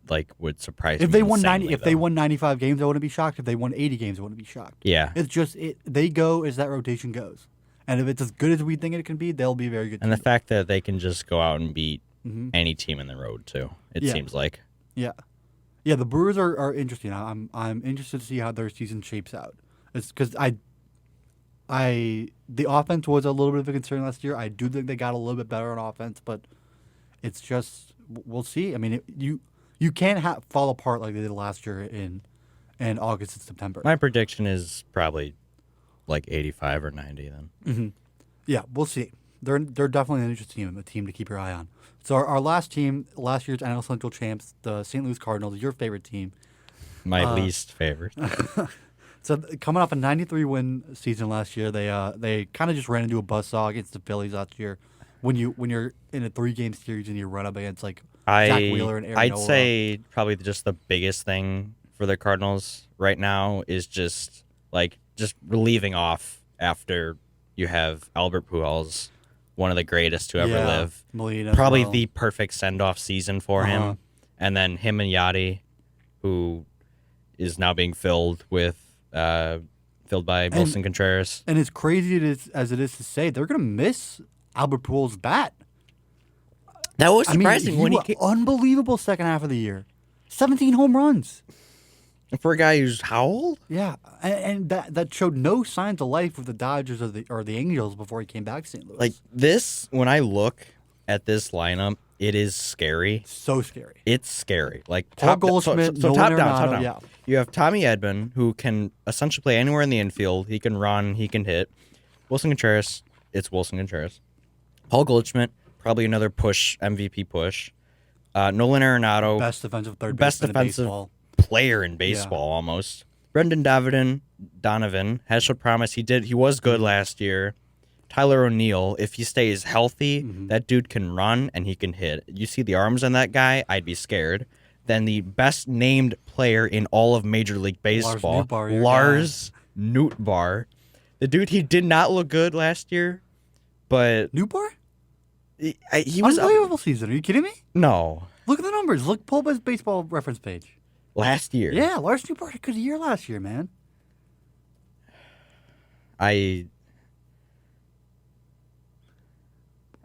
S2: like would surprise
S1: If
S2: me
S1: they won
S2: insanely,
S1: if they
S2: though.
S1: won 95 games, I wouldn't be shocked. If they won 80 games, I wouldn't be shocked.
S2: Yeah.
S1: It's just they go as that rotation goes, and if it's as good as we think it can be, they'll be a very good.
S2: And the
S1: team.
S2: fact that they can just go out and beat
S1: Mhm.
S2: any team in the road too. It
S1: Yeah.
S2: seems like.
S1: Yeah, yeah. The Brewers are interesting. I'm interested to see how their season shapes out. It's because the offense was a little bit of a concern last year. I do think they got a little bit better on offense, but it's just we'll see. I mean, you can't fall apart like they did last year in August and September.
S2: My prediction is probably like 85 or 90 then.
S1: Yeah, we'll see. They're definitely an interesting team, a team to keep your eye on. So our last team, last year's NL Central champs, the St. Louis Cardinals, your favorite team.
S2: My least favorite.
S1: So coming off a 93 win season last year, they kind of just ran into a buzzsaw against the Phillies last year. When you're in a 3-game series and you run up against like Zach Wheeler and Aaron
S2: I'd
S1: Nola.
S2: say probably just the biggest thing for the Cardinals right now is just relieving off after you have Albert Pujols, one of the greatest to ever live.
S1: Molina as
S2: Probably
S1: well.
S2: the perfect send-off season for
S1: Uh-huh.
S2: him. And then him and Yachty, who is now being filled by Wilson Contreras.
S1: And as crazy as it is to say, they're gonna miss Albert Pujols' bat.
S2: That was
S1: I mean,
S2: surprising when he
S1: went unbelievable second half of the year, 17 home runs.
S2: for a guy who's how old?
S1: Yeah, and that showed no signs of life with the Dodgers or the Angels before he came back to St. Louis.
S2: Like this, when I look at this lineup, it is scary.
S1: so scary.
S2: It's scary. Like
S1: Paul
S2: top
S1: Goldschmidt,
S2: so
S1: Nolan
S2: top down,
S1: Arenado,
S2: top down.
S1: yeah.
S2: You have Tommy Edman, who can essentially play anywhere in the infield. He can run, he can hit. Wilson Contreras, it's Wilson Contreras. Paul Goldschmidt, probably another MVP push. Nolan Arenado,
S1: Best defensive third
S2: best
S1: baseman in
S2: defensive
S1: baseball.
S2: player in baseball almost. Brendan Donovan has showed promise. He was good last year. Tyler O'Neill, if he stays healthy, that dude can run and he can hit. You see the arms on that guy, I'd be scared. Then the best named player in all of Major League Baseball,
S1: Nootbaar, your
S2: Lars Nootbaar. The dude, he did not look good last year, but
S1: Newbar?
S2: he was
S1: Unbelievable season. Are you kidding me?
S2: no,
S1: Look at the numbers. Pull up his baseball reference page.
S2: last year.
S1: Yeah, Lars Newbar had a good year last year, man.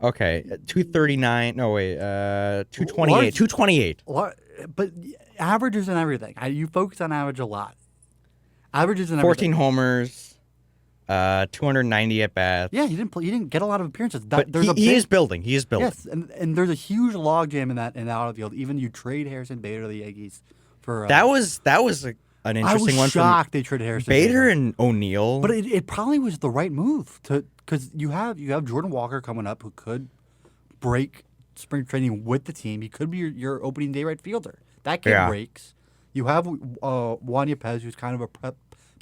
S2: Okay, 239. No, wait, 228.
S1: Lars-
S2: 228.
S1: But averages and everything. You focus on average a lot. Averages and
S2: 14
S1: everything.
S2: homers, 290 at bats.
S1: Yeah, he didn't play. He didn't get a lot of appearances.
S2: but
S1: There's a
S2: he
S1: big-
S2: is building. He is building.
S1: Yes, and there's a huge logjam in that outfield. Even you trade Harrison Bader to the Yankees for
S2: That was an
S1: I
S2: interesting
S1: was
S2: one
S1: shocked they traded Harrison
S2: Bader and O'Neill.
S1: But it probably was the right move because you have Jordan Walker coming up who could break spring training with the team. He could be your opening day right fielder. That kid breaks. You have Juan Yepez, who's kind of a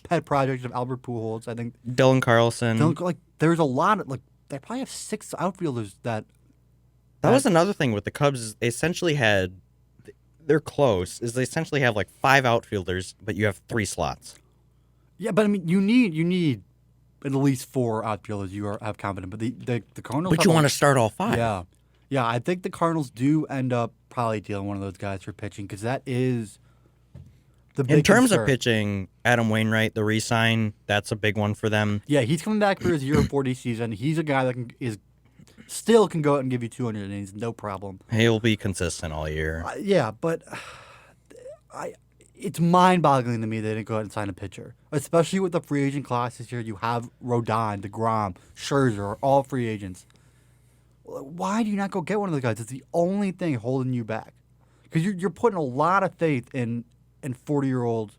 S1: pet project of Albert Pujols. I think
S2: Dylan Carlson.
S1: there's a lot of they probably have 6 outfielders that.
S2: That was another thing with the Cubs. Is they essentially had. They're close. Is they essentially have like 5 outfielders, but you have 3 slots.
S1: Yeah, but I mean, you need at least 4 outfielders you have confident. But the Cardinals.
S2: But you want to start all 5.
S1: Yeah. I think the Cardinals do end up probably dealing one of those guys for pitching because that is the big
S2: In terms
S1: concern.
S2: of pitching, Adam Wainwright, the re-sign, that's a big one for them.
S1: Yeah, he's coming back for his year 40 season. He's a guy that still can go out and give you 200 innings, no problem.
S2: He'll be consistent all year.
S1: Yeah, but it's mind-boggling to me they didn't go out and sign a pitcher, especially with the free agent class this year. You have Rodon, DeGrom, Scherzer, all free agents. Why do you not go get one of those guys? It's the only thing holding you back because you're putting a lot of faith in 40-year-old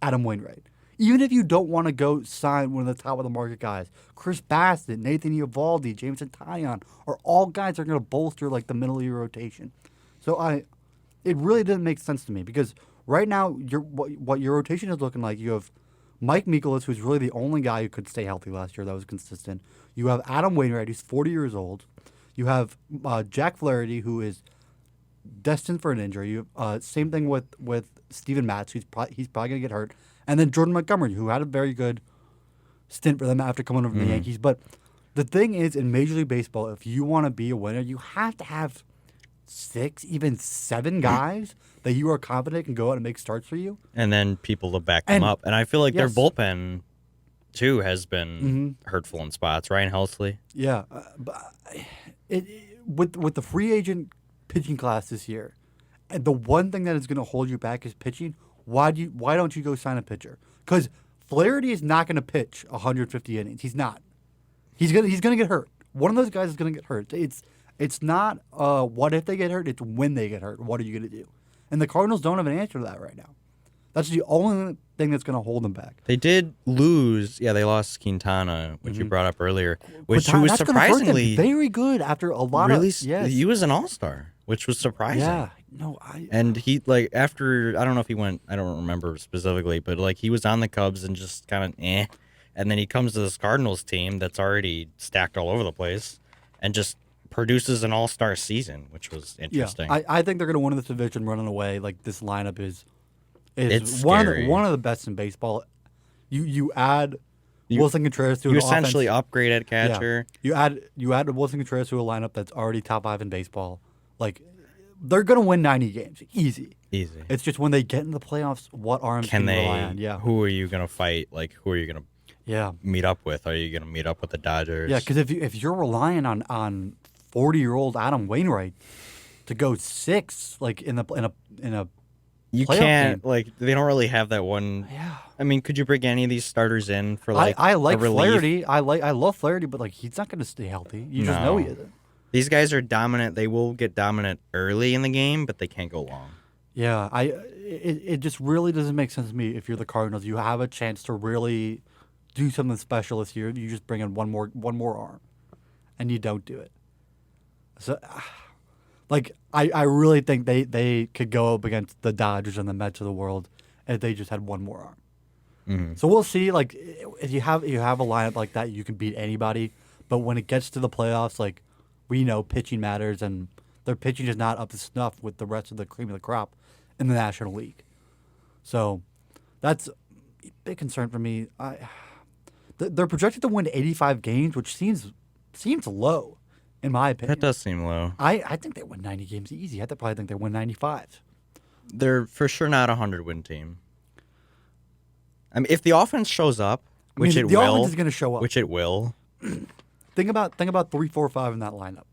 S1: Adam Wainwright. Even if you don't want to go sign one of the top of the market guys, Chris Bassett, Nathan Eovaldi, Jameson Taillon are all guys that are going to bolster like the middle of your rotation. So it really didn't make sense to me because right now what your rotation is looking like. You have Mike Mikolas, who's really the only guy who could stay healthy last year that was consistent. You have Adam Wainwright, who's 40 years old. You have Jack Flaherty, who is destined for an injury. Same thing with Steven Matz, he's probably gonna get hurt, and then Jordan Montgomery, who had a very good stint for them after coming over from the Yankees. But the thing is, in Major League Baseball, if you want to be a winner, you have to have 6, even 7 guys that you are confident can go out and make starts for you.
S2: And then people to back them up. And I feel like their
S1: Yes.
S2: bullpen, too, has been hurtful in spots. Ryan Helsley.
S1: Yeah, but with the free agent pitching class this year, and the one thing that is going to hold you back is pitching. Why don't you go sign a pitcher? Because Flaherty is not going to pitch 150 innings. He's not. He's gonna get hurt. One of those guys is gonna get hurt. It's not what if they get hurt. It's when they get hurt. What are you gonna do? And the Cardinals don't have an answer to that right now. That's the only thing that's gonna hold them back.
S2: They did lose. Yeah, they lost Quintana, which you brought up earlier, which
S1: But
S2: was
S1: that's gonna hurt them
S2: surprisingly
S1: very good after a lot
S2: really.
S1: of yes.
S2: He was an all-star, which was surprising.
S1: Yeah. No,
S2: And he after I don't know if he went. I don't remember specifically, but he was on the Cubs and just kind of and then he comes to this Cardinals team that's already stacked all over the place, and just produces an all-star season, which was interesting.
S1: Yeah, I think they're going to win this division running away. Like, this lineup is
S2: It's
S1: one
S2: scary.
S1: of the best in baseball. You add Wilson Contreras to
S2: You
S1: an
S2: essentially
S1: offense.
S2: upgrade at catcher.
S1: Yeah. You add Wilson Contreras to a lineup that's already top 5 in baseball. Like, they're going to win 90 games. Easy. It's just when they get in the playoffs, what arms
S2: Can
S1: they
S2: they?
S1: rely on? Yeah.
S2: Who are you gonna fight? Who are you gonna meet up with? Are you gonna meet up with the Dodgers?
S1: Yeah, because if you're relying on 40-year-old Adam Wainwright to go 6 in a
S2: you
S1: playoff
S2: can't.
S1: game.
S2: They don't really have that one.
S1: Yeah.
S2: I mean, could you bring any of these starters in for
S1: I like
S2: a relief?
S1: Flaherty. I love Flaherty, but he's not going to stay healthy. You just know he isn't.
S2: These guys are dominant. They will get dominant early in the game, but they can't go long.
S1: Yeah, it just really doesn't make sense to me. If you're the Cardinals, you have a chance to really do something special this year. You just bring in one more arm, and you don't do it. So, I really think they could go up against the Dodgers and the Mets of the world if they just had one more arm.
S2: Mm-hmm.
S1: So we'll see. If you have a lineup like that, you can beat anybody. But when it gets to the playoffs, we know pitching matters, and their pitching is not up to snuff with the rest of the cream of the crop in the National League. So that's a big concern for me. They're projected to win 85 games, which seems low, in my opinion.
S2: That does seem low.
S1: I think they win 90 games easy. I probably think they win 95.
S2: They're for sure not a 100-win team. I mean, if the offense shows up, which it
S1: the
S2: will,
S1: offense is going to show up.
S2: which it will.
S1: Think about 3, 4, 5 in that lineup.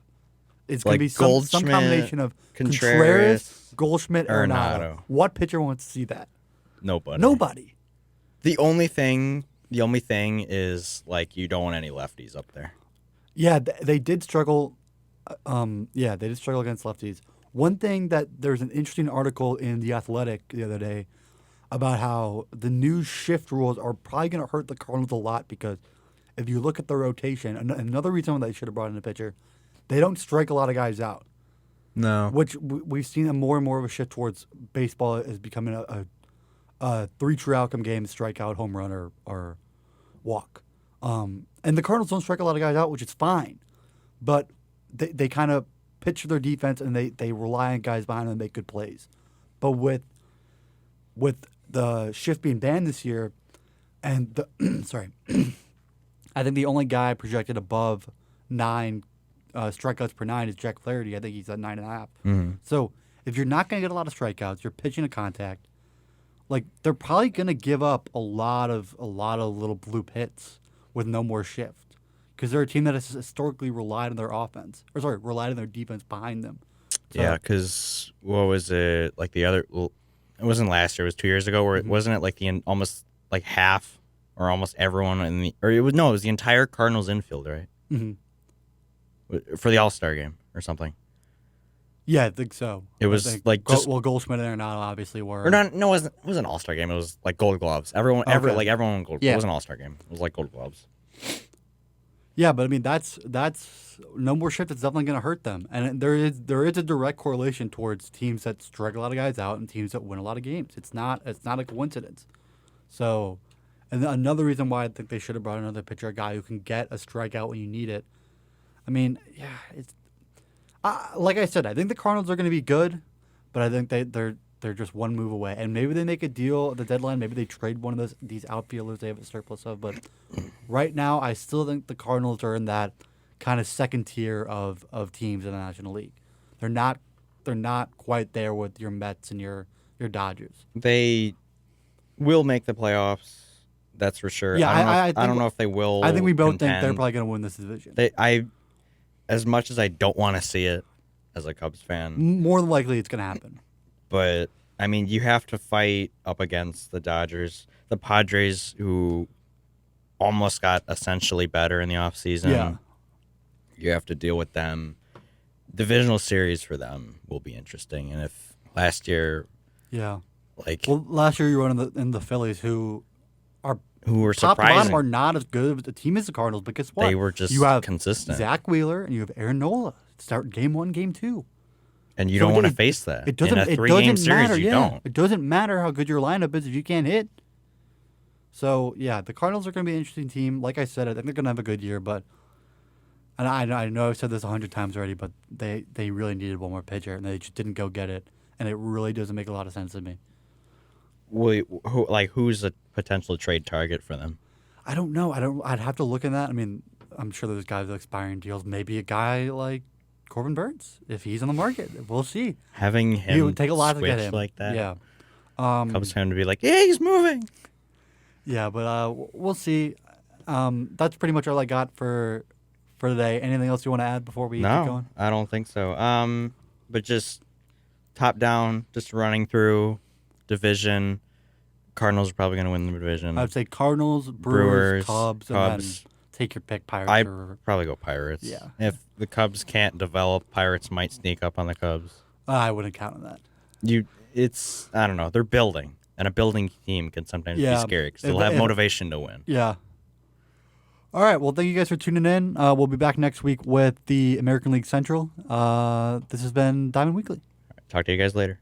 S1: It's going to be some
S2: Goldschmidt,
S1: combination of
S2: Contreras,
S1: Goldschmidt, Arenado. What pitcher wants to see that?
S2: Nobody. The only thing is you don't want any lefties up there.
S1: Yeah, they did struggle. They did struggle against lefties. One thing that there's an interesting article in The Athletic the other day about how the new shift rules are probably going to hurt the Cardinals a lot, because if you look at the rotation, another reason why they should have brought in a pitcher, they don't strike a lot of guys out.
S2: No.
S1: Which we've seen more and more of a shift towards baseball is becoming a 3 true outcome game: strikeout, home run, or walk. And the Cardinals don't strike a lot of guys out, which is fine. But they kind of pitch their defense, and they rely on guys behind them to make good plays. But with the shift being banned this year, and I think the only guy projected above 9 strikeouts per 9 is Jack Flaherty. I think he's at 9.5.
S2: Mm-hmm.
S1: So if you're not going to get a lot of strikeouts, you're pitching a contact. They're probably going to give up a lot of little bloop hits with no more shift, because they're a team that has historically relied on their relied on their defense behind them. So,
S2: Yeah, because what was it the other? Well, it wasn't last year. It was 2 years ago. Where it wasn't it almost half or almost everyone it was the entire Cardinals infield, right?
S1: Mm-hmm.
S2: For the All-Star game or something.
S1: Yeah, I think so.
S2: It was
S1: Goldschmidt and Arenado obviously were.
S2: Or not? No, it wasn't an All-Star game. It was Gold Gloves. Everyone won Gold.
S1: Yeah.
S2: It was an All-Star game. It was Gold Gloves.
S1: Yeah, but I mean that's no more shift. It's definitely going to hurt them, and there is a direct correlation towards teams that strike a lot of guys out and teams that win a lot of games. It's not a coincidence. So, and another reason why I think they should have brought another pitcher, a guy who can get a strikeout when you need it. I mean, yeah, Like I said, I think the Cardinals are going to be good, but I think they're just one move away. And maybe they make a deal at the deadline. Maybe they trade one of these outfielders they have a surplus of. But right now, I still think the Cardinals are in that kind of second tier of teams in the National League. They're not quite there with your Mets and your Dodgers.
S2: They will make the playoffs. That's for sure.
S1: Yeah,
S2: I don't know if they will.
S1: I think we both think they're
S2: contend.
S1: probably going to win this division.
S2: As much as I don't want to see it as a Cubs fan,
S1: More than likely, it's going to happen.
S2: but I mean, you have to fight up against the Dodgers, the Padres, who almost got essentially better in the offseason.
S1: Yeah.
S2: You have to deal with them. Divisional series for them will be interesting. And if last year,
S1: Yeah.
S2: like,
S1: Well, last year you were in the Phillies, who
S2: were
S1: top to bottom
S2: surprising,
S1: are not as good of a team as the Cardinals. But guess what?
S2: they were just
S1: you have
S2: consistent.
S1: Zach Wheeler and you have Aaron Nola. Start game 1, game 2.
S2: And you
S1: So
S2: don't want to
S1: it-
S2: face that.
S1: It doesn't.
S2: In a
S1: It
S2: 3-game
S1: doesn't
S2: series,
S1: matter.
S2: you
S1: Yeah.
S2: don't.
S1: It doesn't matter how good your lineup is if you can't hit. So yeah, the Cardinals are going to be an interesting team. Like I said, I think they're going to have a good year. But and I know I've said this 100 times already, but they really needed one more pitcher and they just didn't go get it. And it really doesn't make a lot of sense to me.
S2: Who's a potential trade target for them?
S1: I don't know. I'd have to look at that. I mean, I'm sure there's guys with expiring deals. Maybe a guy like Corbin Burns, if he's on the market, we'll see.
S2: Having
S1: It
S2: him
S1: would take a lot to get
S2: switch
S1: him
S2: like that,
S1: Yeah,
S2: Cubs fan to be like, yeah, he's moving.
S1: yeah, but we'll see. That's pretty much all I got for today. Anything else you want to add before we keep
S2: No,
S1: going?
S2: I don't think so. But just top down, just running through division. Cardinals are probably going to win the division.
S1: I would say Cardinals,
S2: Brewers,
S1: Cubs, and
S2: Cubs.
S1: then take your pick. Pirates.
S2: I
S1: or,
S2: probably go Pirates.
S1: Yeah.
S2: If the Cubs can't develop, Pirates might sneak up on the Cubs.
S1: I wouldn't count on that.
S2: I don't know. They're building, and a building team can sometimes be
S1: Yeah.
S2: scary because they'll have motivation to win.
S1: Yeah. All right. Well, thank you guys for tuning in. We'll be back next week with the American League Central. This has been Diamond Weekly.
S2: Talk to you guys later.